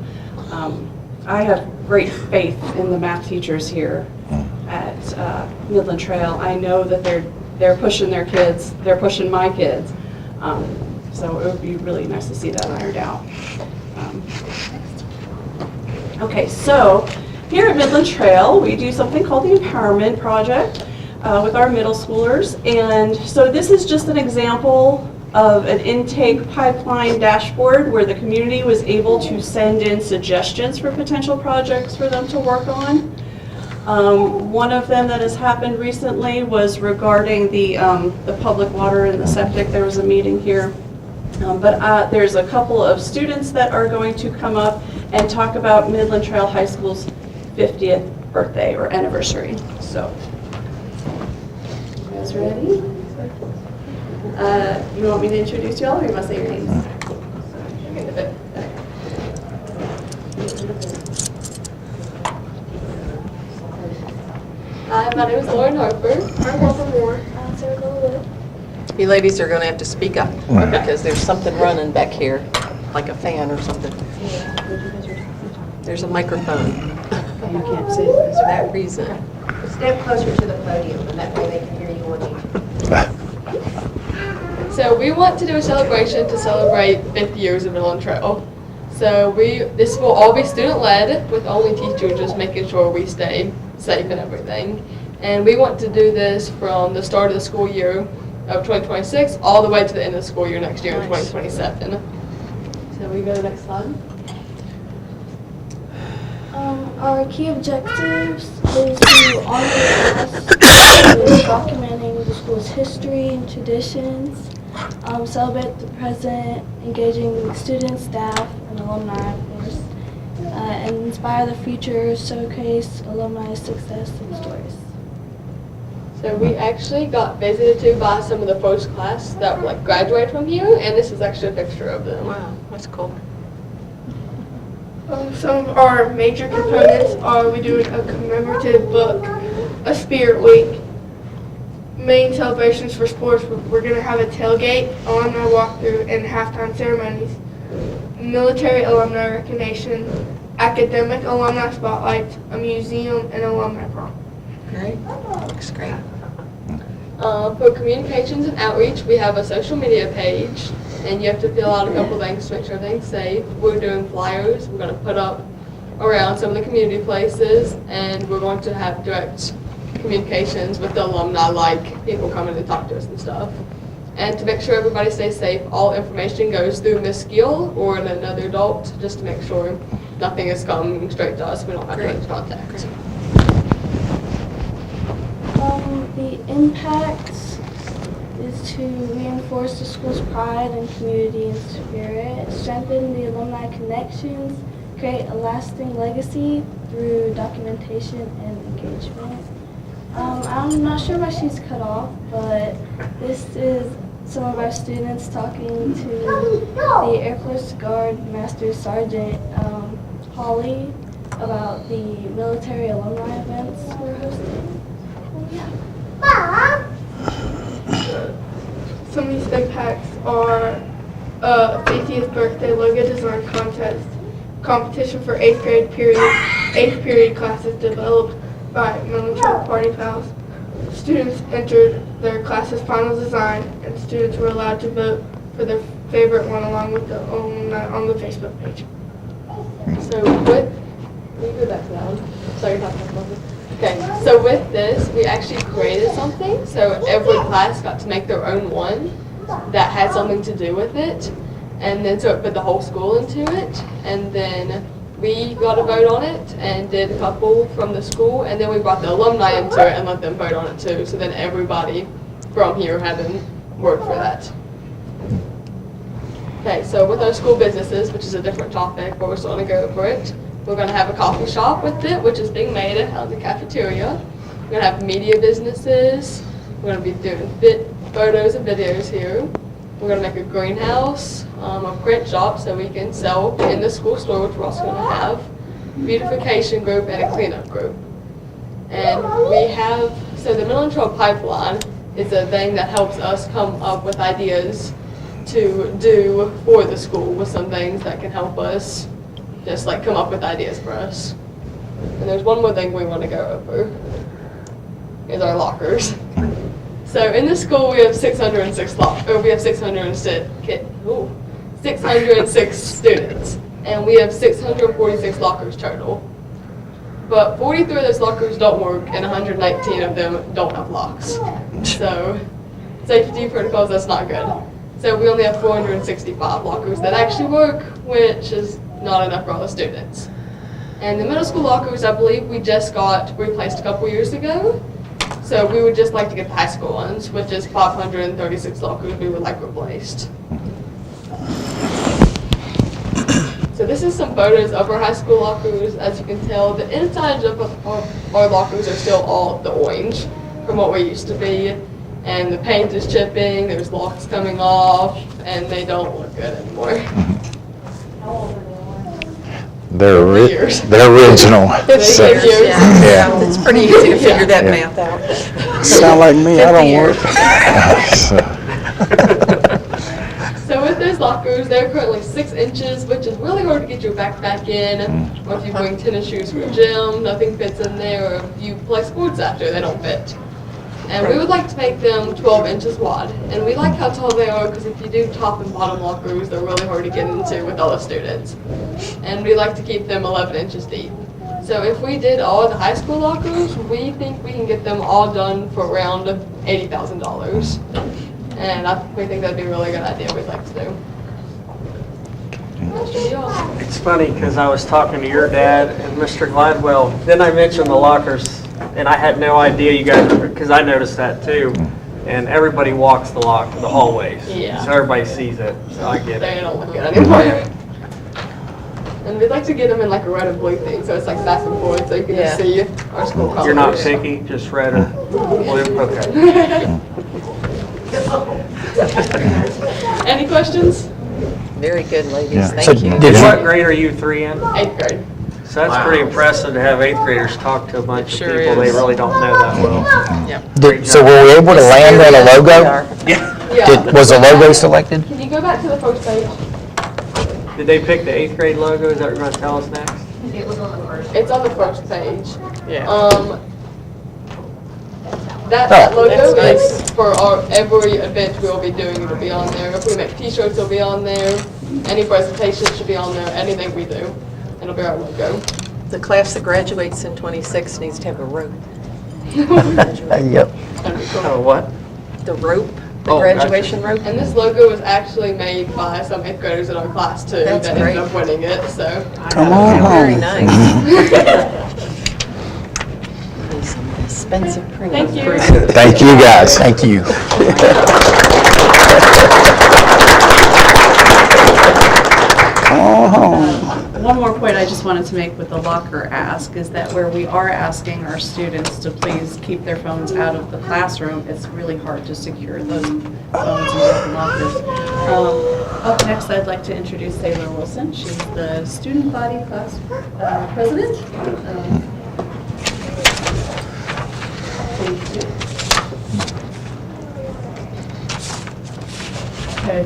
I have great faith in the math teachers here at Midland Trail. I know that they're pushing their kids, they're pushing my kids. So it would be really nice to see that ironed out. Okay, so here at Midland Trail, we do something called the Empowerment Project with our middle schoolers. And so this is just an example of an intake pipeline dashboard where the community was able to send in suggestions for potential projects for them to work on. One of them that has happened recently was regarding the public water and the septic. There was a meeting here. But there's a couple of students that are going to come up and talk about Midland Trail High School's 50th birthday or anniversary. So, you guys ready? You want me to introduce y'all, or you want to say your names? Hi, my name is Lauren Harper. I'm Harper Moore. I'm Sarah Wood. You ladies are going to have to speak up because there's something running back here, like a fan or something. There's a microphone. You can't see For that reason. Step closer to the podium, and that way they can hear you on you. So we want to do a celebration to celebrate 50 years of Midland Trail. So this will all be student-led with only teachers just making sure we stay safe and everything. And we want to do this from the start of the school year of 2026 all the way to the end of the school year next year in 2027. So we go to the next slide. Our key objectives is to honor the past with documenting the school's history and traditions, celebrate the present, engaging students, staff, and alumni, of course, and inspire the future, showcase alumni success and stories. So we actually got visited to by some of the first class that graduated from here, and this is actually a picture of them. Wow, that's cool. Some of our major components are we doing a commemorative book, a spirit week, main celebrations for sports. We're going to have a tailgate, alumni walkthrough, and halftime ceremonies, military alumni recognition, academic alumni spotlights, a museum, and alumni prom. Great. Looks great. For communications and outreach, we have a social media page, and you have to fill out a couple things to make sure everything's safe. We're doing flyers. We're going to put up around some of the community places, and we're going to have direct communications with the alumni, like people coming to talk to us and stuff. And to make sure everybody stays safe, all information goes through Miss Gill or another adult, just to make sure nothing is coming straight to us. We don't have direct contact. The impacts is to reinforce the school's pride and community and spirit, strengthen the alumni connections, create a lasting legacy through documentation and engagement. I'm not sure why she's cut off, but this is some of our students talking to the Air Force Guard Master Sergeant Holly about the military alumni events we're hosting. Some of these impacts are 50th birthday logo design contest, competition for 8th period classes developed by Military Party Pals. Students entered their class's final design, and students were allowed to vote for their favorite one along with the alumni on the Facebook page. So with, can you go back to that one? Sorry, you're talking about this. Okay, so with this, we actually created something, so every class got to make their own one that had something to do with it, and then so it put the whole school into it, and then we got a vote on it and did a couple from the school, and then we brought the alumni into it and let them vote on it too, so then everybody from here had to work for that. Okay, so with our school businesses, which is a different topic, but we're still going to go over it. We're going to have a coffee shop with it, which is being made at the cafeteria. We're going to have media businesses. We're going to be doing photos and videos here. We're going to make a greenhouse, a print shop so we can sell in the school store, which we're also going to have, beautification group, and a cleanup group. And we have, so the Middle Trail Pipeline is a thing that helps us come up with ideas to do for the school with some things that can help us just like come up with ideas for us. And there's one more thing we want to go over, is our lockers. So in the school we have 606 students, and we have 646 lockers total. But 43 of those lockers don't work, and 119 of them don't have locks. So safety protocols, that's not good. So we only have 465 lockers that actually work, which is not enough for all the students. And the middle school lockers, I believe we just got replaced a couple years ago. So we would just like to get the high school ones, which is 536 lockers we would like replaced. So this is some photos of our high school lockers. As you can tell, the insides of our lockers are still all the orange from what we used to be. And the paint is chipping, there's locks coming off, and they don't look good anymore. They're original. So, yeah. It's pretty easy to figure that Yeah. math out. Sound like me, I don't work. So with those lockers, they're currently 6 inches, which is really hard to get your backpack in. Or if you bring tennis shoes for gym, nothing fits in there. Or if you play sports after, they don't fit. And we would like to make them 12 inches wide. And we like how tall they are because if you do top and bottom lockers, they're really hard to get into with all the students. And we like to keep them 11 inches deep. So if we did all the high school lockers, we think we can get them all done for around $80,000. And we think that'd be a really good idea we'd like to do. That should be all. It's funny because I was talking to your dad and Mr. Gladwell. Then I mentioned the lockers, and I had no idea you guys, because I noticed that too. And everybody walks the hallways. Yeah. So everybody sees it. So I get They it. don't look good anymore. And we'd like to get them in like a red and blue thing, so it's like fast and forward, so you can just see our school colors. You're not picky, just red or blue? Okay. Any questions? Very good, ladies. Yeah. Thank So you. What grade are you 3 in? 8th grade. So that's pretty impressive to have 8th graders talk to a bunch of Sure people they is. really don't know that well. So were we able to land on a logo? Yeah. Was the logo selected? Can you go back to the first page? Did they pick the 8th grade logo? Is that what you're going to tell us next? It was on the first. It's on the first page. Yeah. That logo that's nice. is for every event we'll be doing. It'll be on there. If we make T-shirts, it'll be on there. Any presentation should be on there. Anything we do, it'll be our logo. The class that graduates in 26 needs to have a rope. Yep. Oh, what? The rope, the Oh, graduation rope. And this logo was actually made by some 8th graders in our class too. That's that great. ended up winning it. So. Come on Very home. nice. expensive print. Thank you. Thank you, guys. Thank you. One more point I just wanted to make with the locker ask is that where we are asking our students to please keep their phones out of the classroom, it's really hard to secure those phones in the lockers. Up next, I'd like to introduce Taylor Wilson. She's the student body class president. Okay.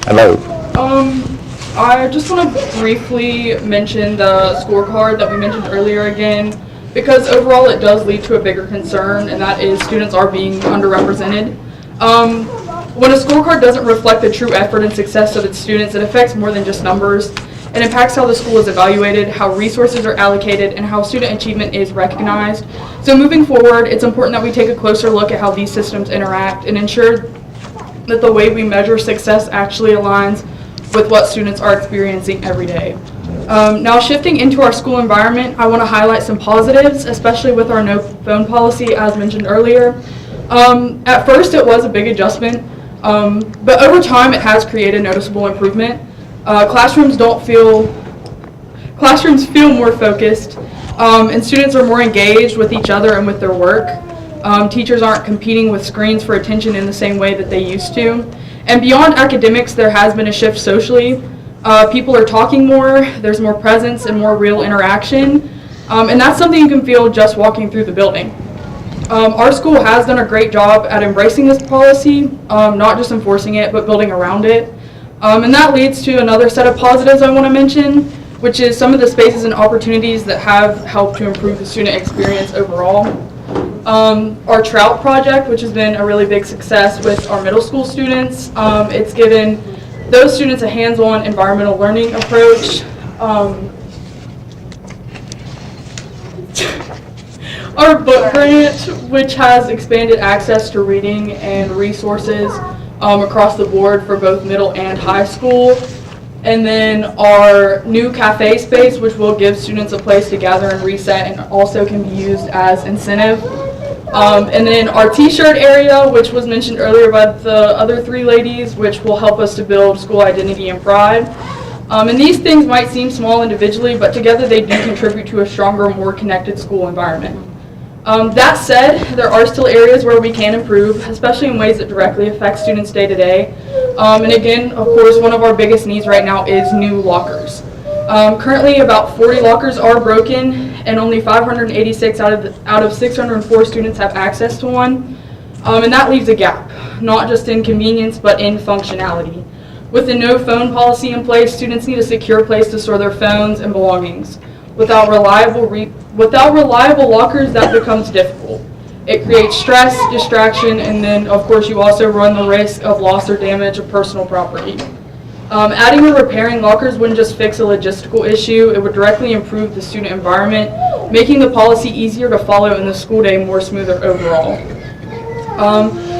Hello. I just want to briefly mention the scorecard that we mentioned earlier again, because overall it does lead to a bigger concern, and that is students are being underrepresented. When a scorecard doesn't reflect the true effort and success of its students, it affects more than just numbers. It impacts how the school is evaluated, how resources are allocated, and how student achievement is recognized. So moving forward, it's important that we take a closer look at how these systems interact and ensure that the way we measure success actually aligns with what students are experiencing every day. Now shifting into our school environment, I want to highlight some positives, especially with our no phone policy as mentioned earlier. At first it was a big adjustment, but over time it has created noticeable improvement. Classrooms feel more focused, and students are more engaged with each other and with their work. Teachers aren't competing with screens for attention in the same way that they used to. And beyond academics, there has been a shift socially. People are talking more, there's more presence and more real interaction, and that's something you can feel just walking through the building. Our school has done a great job at embracing this policy, not just enforcing it, but building around it. And that leads to another set of positives I want to mention, which is some of the spaces and opportunities that have helped to improve the student experience overall. Our Trout project, which has been a really big success with our middle school students, it's given those students a hands-on environmental learning approach. Our book grant, which has expanded access to reading and resources across the board for both middle and high school. And then our new cafe space, which will give students a place to gather and reset and also can be used as incentive. And then our t-shirt area, which was mentioned earlier by the other three ladies, which will help us to build school identity and pride. And these things might seem small individually, but together they do contribute to a stronger, more connected school environment. That said, there are still areas where we can improve, especially in ways that directly affect students day to day. And again, of course, one of our biggest needs right now is new lockers. Currently, about 40 lockers are broken, and only 586 out of 604 students have access to one. And that leaves a gap, not just in convenience, but in functionality. With the no phone policy in place, students need a secure place to store their phones and belongings. Without reliable lockers, that becomes difficult. It creates stress, distraction, and then, of course, you also run the risk of loss or damage of personal property. Adding or repairing lockers wouldn't just fix a logistical issue, it would directly improve the student environment, making the policy easier to follow and the school day more smoother overall.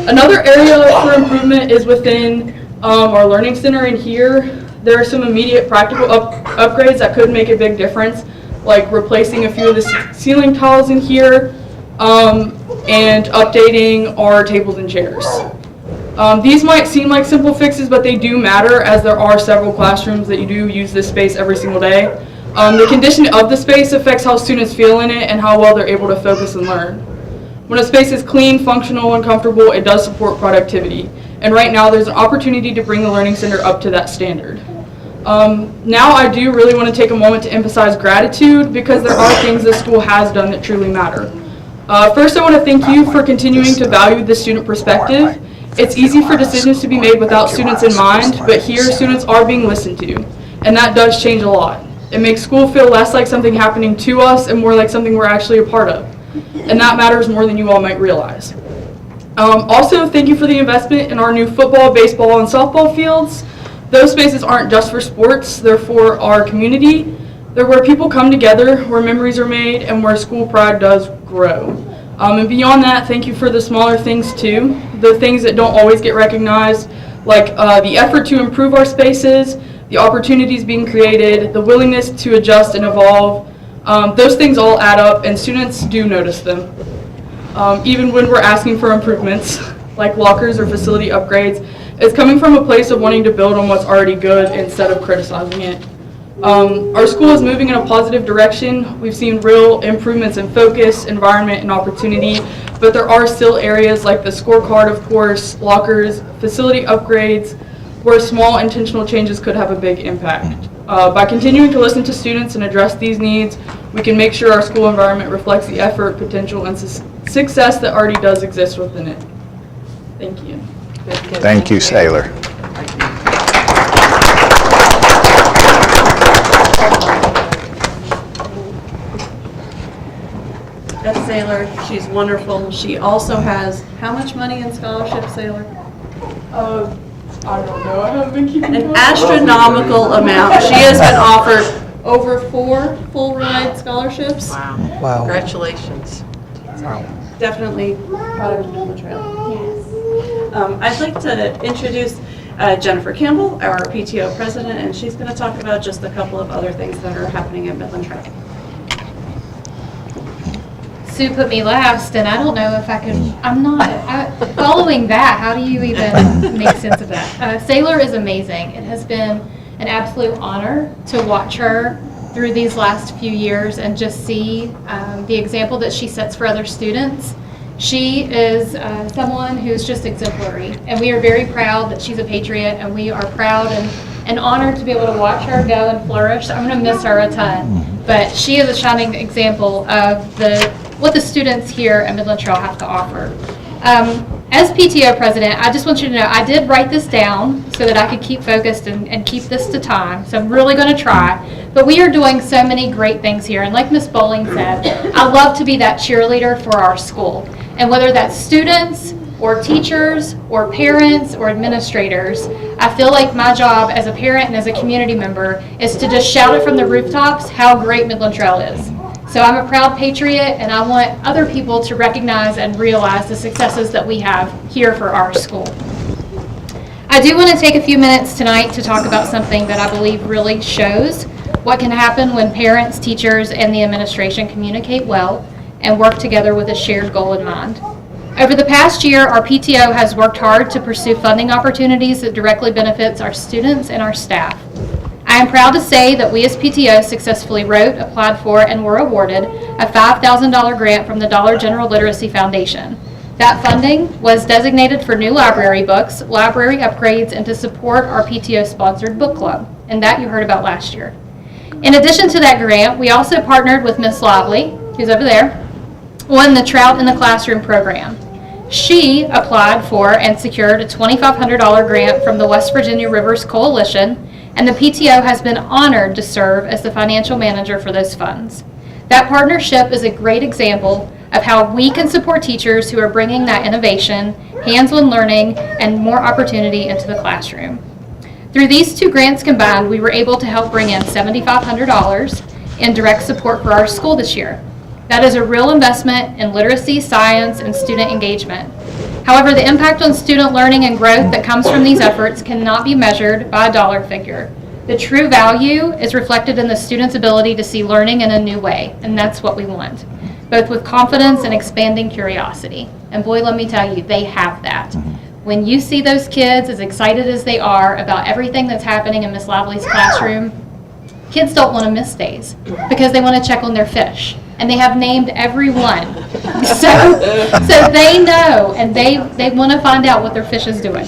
Another area for improvement is within our learning center in here. There are some immediate practical upgrades that could make a big difference, like replacing a few of the ceiling tiles in here and updating our tables and chairs. These might seem like simple fixes, but they do matter as there are several classrooms that you do use this space every single day. The condition of the space affects how students feel in it and how well they're able to focus and learn. When a space is clean, functional, and comfortable, it does support productivity. And right now there's an opportunity to bring the Learning Center up to that standard. Now I do really want to take a moment to emphasize gratitude because there are things the school has done that truly matter. First, I want to thank you for continuing to value the student perspective. It's easy for decisions to be made without students in mind, but here students are being listened to, and that does change a lot. It makes school feel less like something happening to us and more like something we're actually a part of, and that matters more than you all might realize. Also, thank you for the investment in our new football, baseball, and softball fields. Those spaces aren't just for sports, they're for our community. They're where people come together, where memories are made, and where school pride does grow. And beyond that, thank you for the smaller things too, the things that don't always get recognized, like the effort to improve our spaces, the opportunities being created, the willingness to adjust and evolve. Those things all add up, and students do notice them. even when we're asking for improvements, like lockers or facility upgrades. It's coming from a place of wanting to build on what's already good instead of criticizing it. Our school is moving in a positive direction. We've seen real improvements in focus, environment, and opportunity, but there are still areas like the scorecard, of course, lockers, facility upgrades, where small intentional changes could have a big impact. By continuing to listen to students and address these needs, we can make sure our school environment reflects the effort, potential, and success that already does exist within it. Thank you. Thank you, Sailor. That's Sailor. She's wonderful. She also has how much money in scholarships, Sailor? I don't know. I haven't been keeping An astronomical amount. She has been offered over 4 full ride scholarships. Wow. Congratulations. Wow. Definitely proud of Midland Trail. Yes. I'd like to introduce Jennifer Campbell, our PTO president, and she's going to talk about just a couple of other things that are happening at Midland Trail. Sue put me last, and I don't know if I could, following that, how do you even make sense of that? Sailor is amazing. It has been an absolute honor to watch her through these last few years and just see the example that she sets for other students. She is someone who's just exemplary, and we are very proud that she's a Patriot, and we are proud and honored to be able to watch her go and flourish. I'm going to miss her a ton, but she is a shining example of what the students here at Midland Trail have to offer. As PTO president, I just want you to know I did write this down so that I could keep focused and keep this to time, so I'm really going to try. But we are doing so many great things here, and like Ms. Bowling said, I love to be that cheerleader for our school. And whether that's students or teachers or parents or administrators, I feel like my job as a parent and as a community member is to just shout it from the rooftops how great Midland Trail is. So I'm a proud Patriot, and I want other people to recognize and realize the successes that we have here for our school. I do want to take a few minutes tonight to talk about something that I believe really shows what can happen when parents, teachers, and the administration communicate well and work together with a shared goal in mind. Over the past year, our PTO has worked hard to pursue funding opportunities that directly benefits our students and our staff. I am proud to say that we as PTO successfully wrote, applied for, and were awarded a $5,000 grant from the Dollar General Literacy Foundation. That funding was designated for new library books, library upgrades, and to support our PTO-sponsored book club, and that you heard about last year. In addition to that grant, we also partnered with Miss Lively, who's over there, on the Trout in the Classroom program. She applied for and secured a $2,500 grant from the West Virginia Rivers Coalition, and the PTO has been honored to serve as the financial manager for those funds. That partnership is a great example of how we can support teachers who are bringing that innovation, hands-on learning, and more opportunity into the classroom. Through these two grants combined, we were able to help bring in $7,500 in direct support for our school this year. That is a real investment in literacy, science, and student engagement. However, the impact on student learning and growth that comes from these efforts cannot be measured by a dollar figure. The true value is reflected in the student's ability to see learning in a new way, and that's what we want, both with confidence and expanding curiosity. And boy, let me tell you, they have that. When you see those kids as excited as they are about everything that's happening in Miss Lively's classroom, kids don't want to miss days because they want to check on their fish. And they have named every one. So they know, and they want to find out what their fish is doing.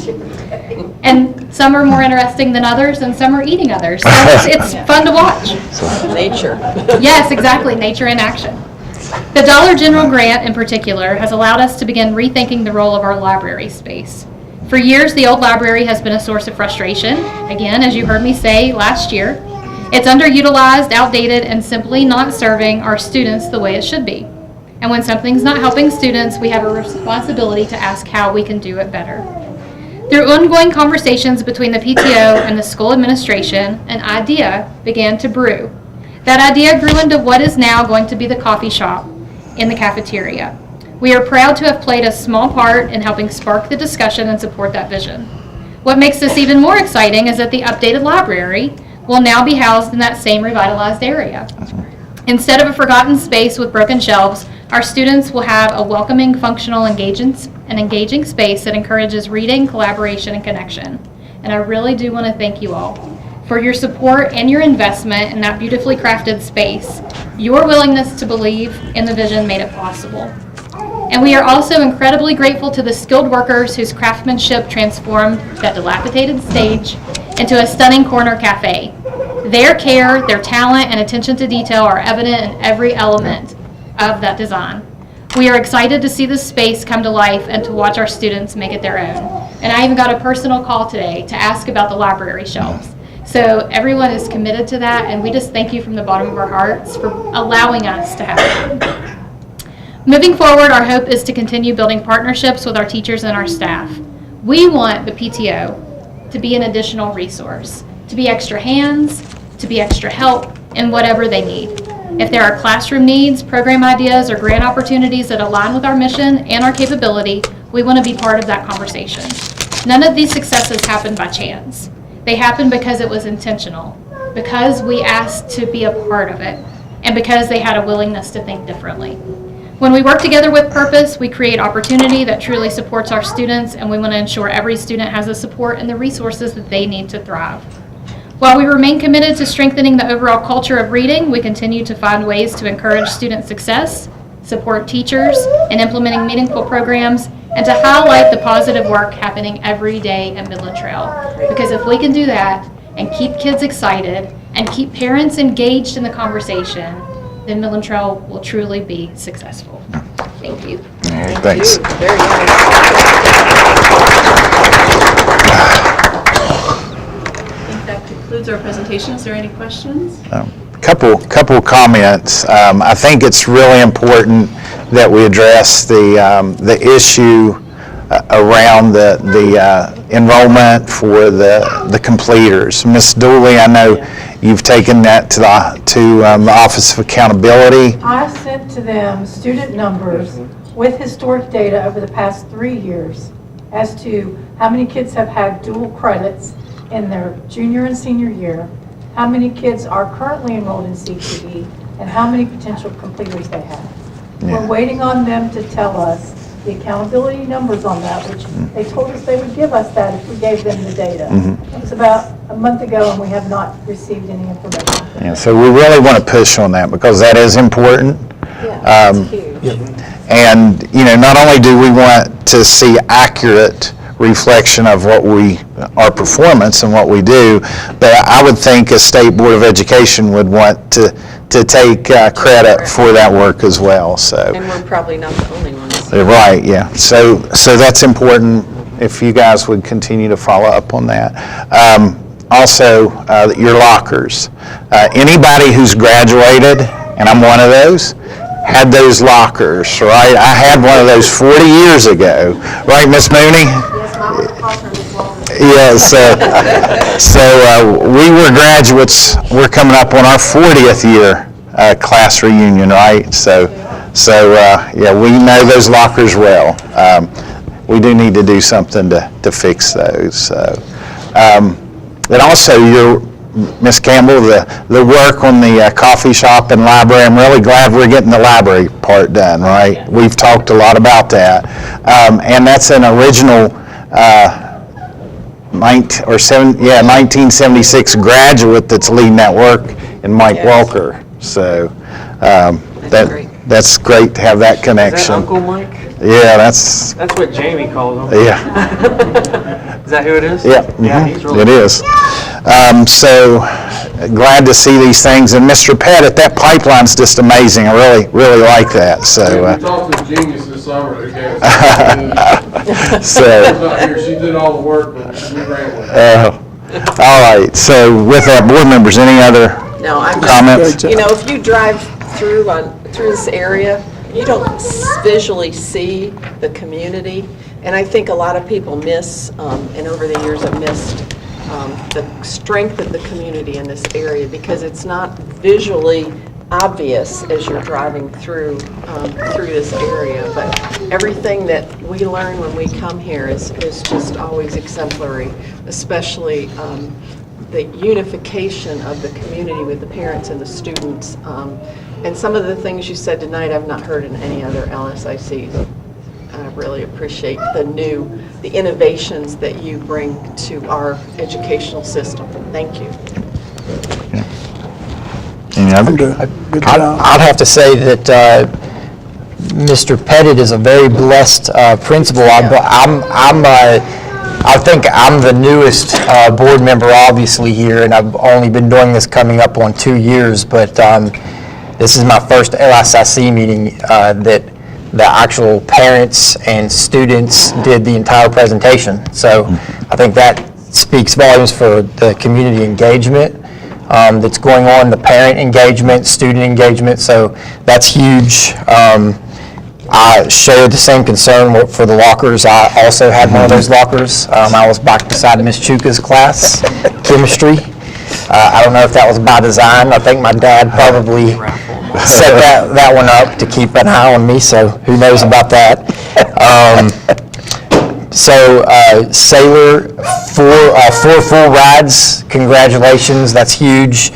And some are more interesting than others, and some are eating others. So it's fun to watch. Nature. Yes, exactly, nature in action. The Dollar General grant in particular has allowed us to begin rethinking the role of our library space. For years, the old library has been a source of frustration. Again, as you heard me say last year, it's underutilized, outdated, and simply not serving our students the way it should be. And when something's not helping students, we have a responsibility to ask how we can do it better. Through ongoing conversations between the PTO and the school administration, an idea began to brew. That idea grew into what is now going to be the coffee shop in the cafeteria. We are proud to have played a small part in helping spark the discussion and support that vision. What makes this even more exciting is that the updated library will now be housed in that same revitalized area. Instead of a forgotten space with broken shelves, Our students will have a welcoming, functional, engaging space that encourages reading, collaboration, and connection. And I really do want to thank you all for your support and your investment in that beautifully crafted space. Your willingness to believe in the vision made it possible. And we are also incredibly grateful to the skilled workers whose craftsmanship transformed that dilapidated stage into a stunning corner cafe. Their care, their talent, and attention to detail are evident in every element of that design. We are excited to see this space come to life and to watch our students make it their own. And I even got a personal call today to ask about the library shelves. So everyone is committed to that, and we just thank you from the bottom of our hearts for allowing us to have it. Moving forward, our hope is to continue building partnerships with our teachers and our staff. We want the PTO to be an additional resource, to be extra hands, to be extra help in whatever they need. If there are classroom needs, program ideas, or grant opportunities that align with our mission and our capability, we want to be part of that conversation. None of these successes happen by chance. They happen because it was intentional, because we asked to be a part of it, and because they had a willingness to think differently. When we work together with purpose, we create opportunity that truly supports our students, and we want to ensure every student has the support and the resources that they need to thrive. While we remain committed to strengthening the overall culture of reading, we continue to find ways to encourage student success, support teachers in implementing meaningful programs, and to highlight the positive work happening every day at Midland Trail. Because if we can do that and keep kids excited and keep parents engaged in the conversation, then Midland Trail will truly be successful. Thank you. Thanks. Very nice. I think that concludes our presentation. Is there any questions? Couple comments. I think it's really important that we address the issue around the enrollment for the completers. Ms. Dooley, I know you've taken that to the Office of Accountability. I sent to them student numbers with historic data over the past 3 years as to how many kids have had dual credits in their junior and senior year, how many kids are currently enrolled in CTE, and how many potential completers they have. Yeah. We're waiting on them to tell us the accountability numbers on that, which they told us they would give us that if we gave them the data. It was about a month ago, and we have not received any information. Yeah, so we really want to push on that because that is important. Yeah, it's huge. And, not only do we want to see accurate reflection of our performance and what we do, but I would think a State Board of Education would want to take credit for that work as well. So. And we're probably not the only ones. Right, yeah. So that's important if you guys would continue to follow up on that. Also, your lockers. Anybody who's graduated, and I'm one of those, had those lockers, right? I had one of those 40 years ago. Right, Miss Mooney? Yes, so we were graduates. We're coming up on our 40th year class reunion, right? So yeah, we know those lockers well. We do need to do something to fix those. And also, Ms. Campbell, the work on the coffee shop and library, I'm really glad we're getting the library part done, right? We've talked a lot about that. And that's an original 1976 graduate that's leading that work, and Mike Walker. So that's great to have that connection. Is that Uncle Mike? Yeah, that's what Jamie calls him. Yeah. Is that who it is? Yeah, Yeah, he's really it is. So glad to see these things. And Mr. Pettit, that pipeline's just amazing. I really like that. So. We talked to a genius this summer who gave us So. She's not here. She did all the work, but we ran with it. All right. So with that, board members, any other No, I'm comments? just, if you drive through this area, you don't visually see the community, and I think a lot of people miss, and over the years have missed, the strength of the community in this area because it's not visually obvious as you're driving through this area. But everything that we learn when we come here is just always exemplary, especially the unification of the community with the parents and the students. And some of the things you said tonight, I've not heard in any other LSICs. I really appreciate the innovations that you bring to our educational system. Thank you. I'd have to say that Mr. Pettit is a very blessed principal. I think I'm the newest board member, obviously, here, and I've only been doing this coming up on 2 years, but this is my first LSIC meeting that the actual parents and students did the entire presentation. So I think that speaks volumes for the community engagement that's going on, the parent engagement, student engagement, so that's huge. I shared the same concern for the lockers. I also had one of those lockers. I was back beside Miss Chuka's class, chemistry. I don't know if that was by design. I think my dad probably set that one up to keep an eye on me, so who knows about that. Sailor, four full rides, congratulations, that's huge.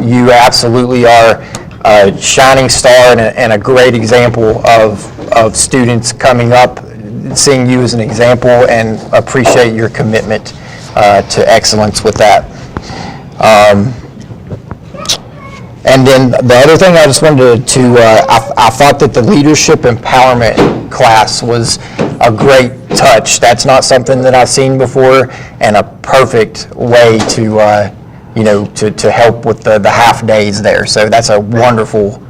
You absolutely are a shining star and a great example of students coming up, seeing you as an example, and appreciate your commitment to excellence with that. And then the other thing I just wanted I thought that the leadership empowerment class was a great touch. That's not something that I've seen before, and a perfect way to to help with the half days there. So that's a wonderful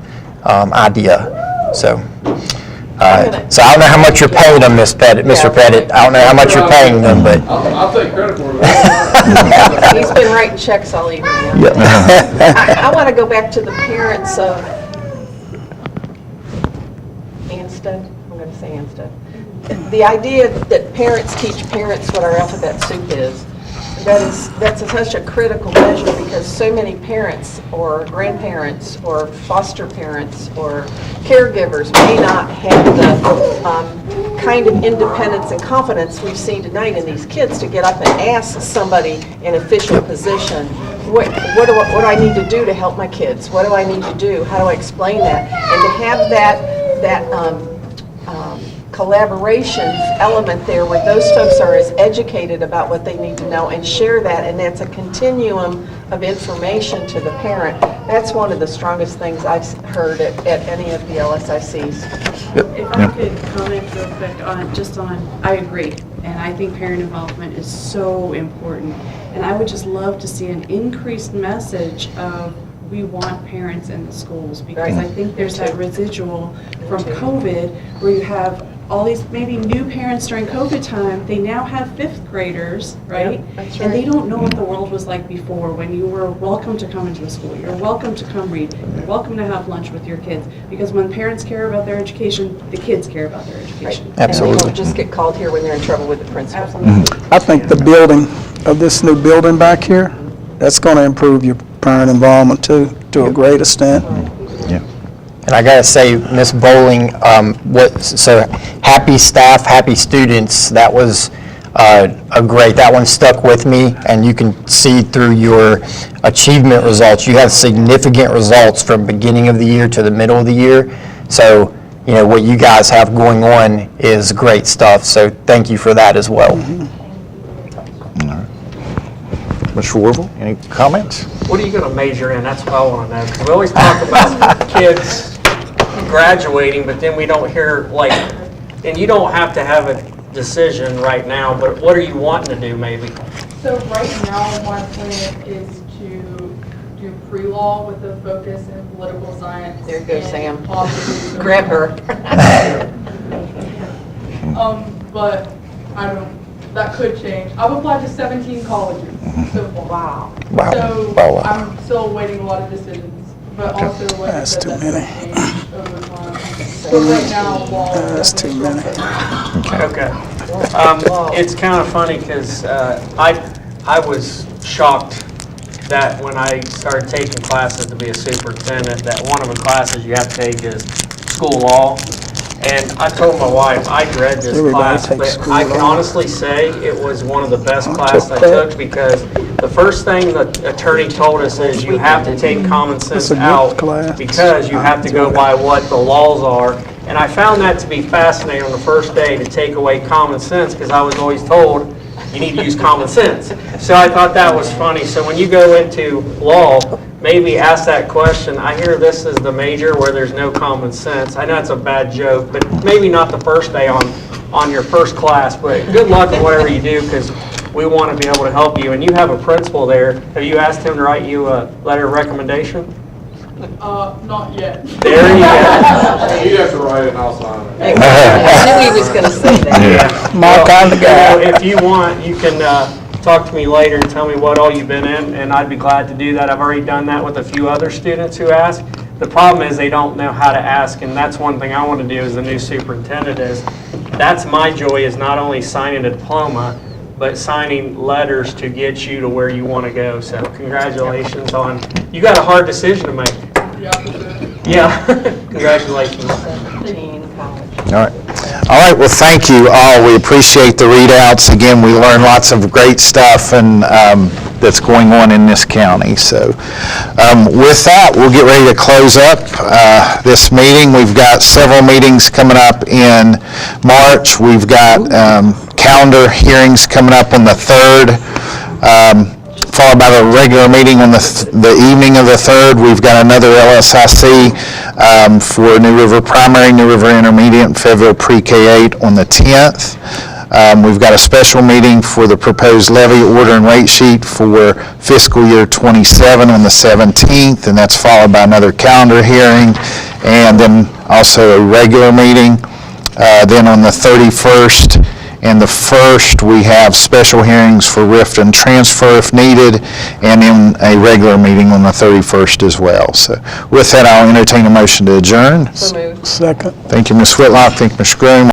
idea. So I don't know how much you're paying them, Mr. Pettit. I don't know how much you're paying them, but I'll take credit for it. He's been writing checks all evening. Yep. I want to go back to the parents of Anstead. I'm going to say Anstead. The idea that parents teach parents what our alphabet soup is. That's such a critical measure, because so many parents or grandparents or foster parents or caregivers may not have the kind of independence and confidence we've seen tonight in these kids to get up and ask somebody in official position, what do I need to do to help my kids? What do I need to do? How do I explain that? And to have that collaboration element there where those folks are as educated about what they need to know and share that, and that's a continuum of information to the parent. That's one of the strongest things I've heard at any of the LSICs. If I could comment real quick I agree, and I think parent involvement is so important, and I would just love to see an increased message of we want parents in the schools, because I think there's that residual from COVID where you have all these maybe new parents during COVID time. They now have fifth graders, right? Yep, that's right. And they don't know what the world was like before, when you were welcome to come into the school. You're welcome to come read. You're welcome to have lunch with your kids. Because when parents care about their education, the kids care about their education. Right. Absolutely. And they don't just get called here when they're in trouble with the principal. Absolutely. I think the building of this new building back here, that's going to improve your parent involvement too, to a great extent. And I gotta say, Miss Bowling, so happy staff, happy students, that was that one stuck with me, and you can see through your achievement results, you have significant results from beginning of the year to the middle of the year. So, what you guys have going on is great stuff, so thank you for that as well. Mr. Warble, any comments? What are you going to major in? That's what I want to know. Because we always talk about kids graduating, but then we don't hear, and you don't have to have a decision right now, but what are you wanting to do maybe? So right now, my plan is to do pre-law with a focus in political science. There goes Sam. Possibly Grab her. But that could change. I've applied to 17 colleges so far. Wow. So I'm still awaiting a lot of decisions, but also like That's I too said, many. that change over time. So right now, while That's too many. Okay. It's kind of funny because I was shocked that when I started taking classes to be a superintendent, that one of the classes you have to take is school law. And I told my wife, I dread this Everybody class, takes but school I can off. honestly say it was one of the best classes I took, because the first thing the attorney told us is you have to take common sense a good out class. because you have to go by what the laws are. And I found that to be fascinating on the first day, to take away common sense, because I was always told you need to use common sense. So I thought that was funny. So when you go into law, maybe ask that question. I hear this is the major where there's no common sense. I know it's a bad joke, but maybe not the first day on your first class. But good luck in whatever you do, because we want to be able to help you. And you have a principal there. Have you asked him to write you a letter of recommendation? Not yet. There you go. You have to write it and I'll sign it. I knew he was going to say that. Yeah. My kind of guy. If you want, you can talk to me later and tell me what all you've been in, and I'd be glad to do that. I've already done that with a few other students who ask. The problem is they don't know how to ask, and that's one thing I want to do as the new superintendent is, that's my joy, is not only signing a diploma, but signing letters to get you to where you want to go. So congratulations on, you got a hard decision to make. Yeah, congratulations. All right. All right, well, thank you all. We appreciate the readouts. Again, we learn lots of great stuff and that's going on in this county. So with that, we'll get ready to close up this meeting. We've got several meetings coming up in March. We've got calendar hearings coming up on the 3rd. Followed by the regular meeting on the evening of the 3rd. We've got another LSIC for New River Primary, New River Intermediate, and Fayetteville Pre-K-8 on the 10th. We've got a special meeting for the proposed levy order and rate sheet for fiscal year 27 on the 17th, and that's followed by another calendar hearing, and then also a regular meeting. Then on the 31st, and the 1st, we have special hearings for rift and transfer if needed, and in a regular meeting on the 31st as well. So with that, I'll entertain a motion to adjourn. So moved. Second. Thank you, Ms. Whitlock. Thank you, Ms. Groom.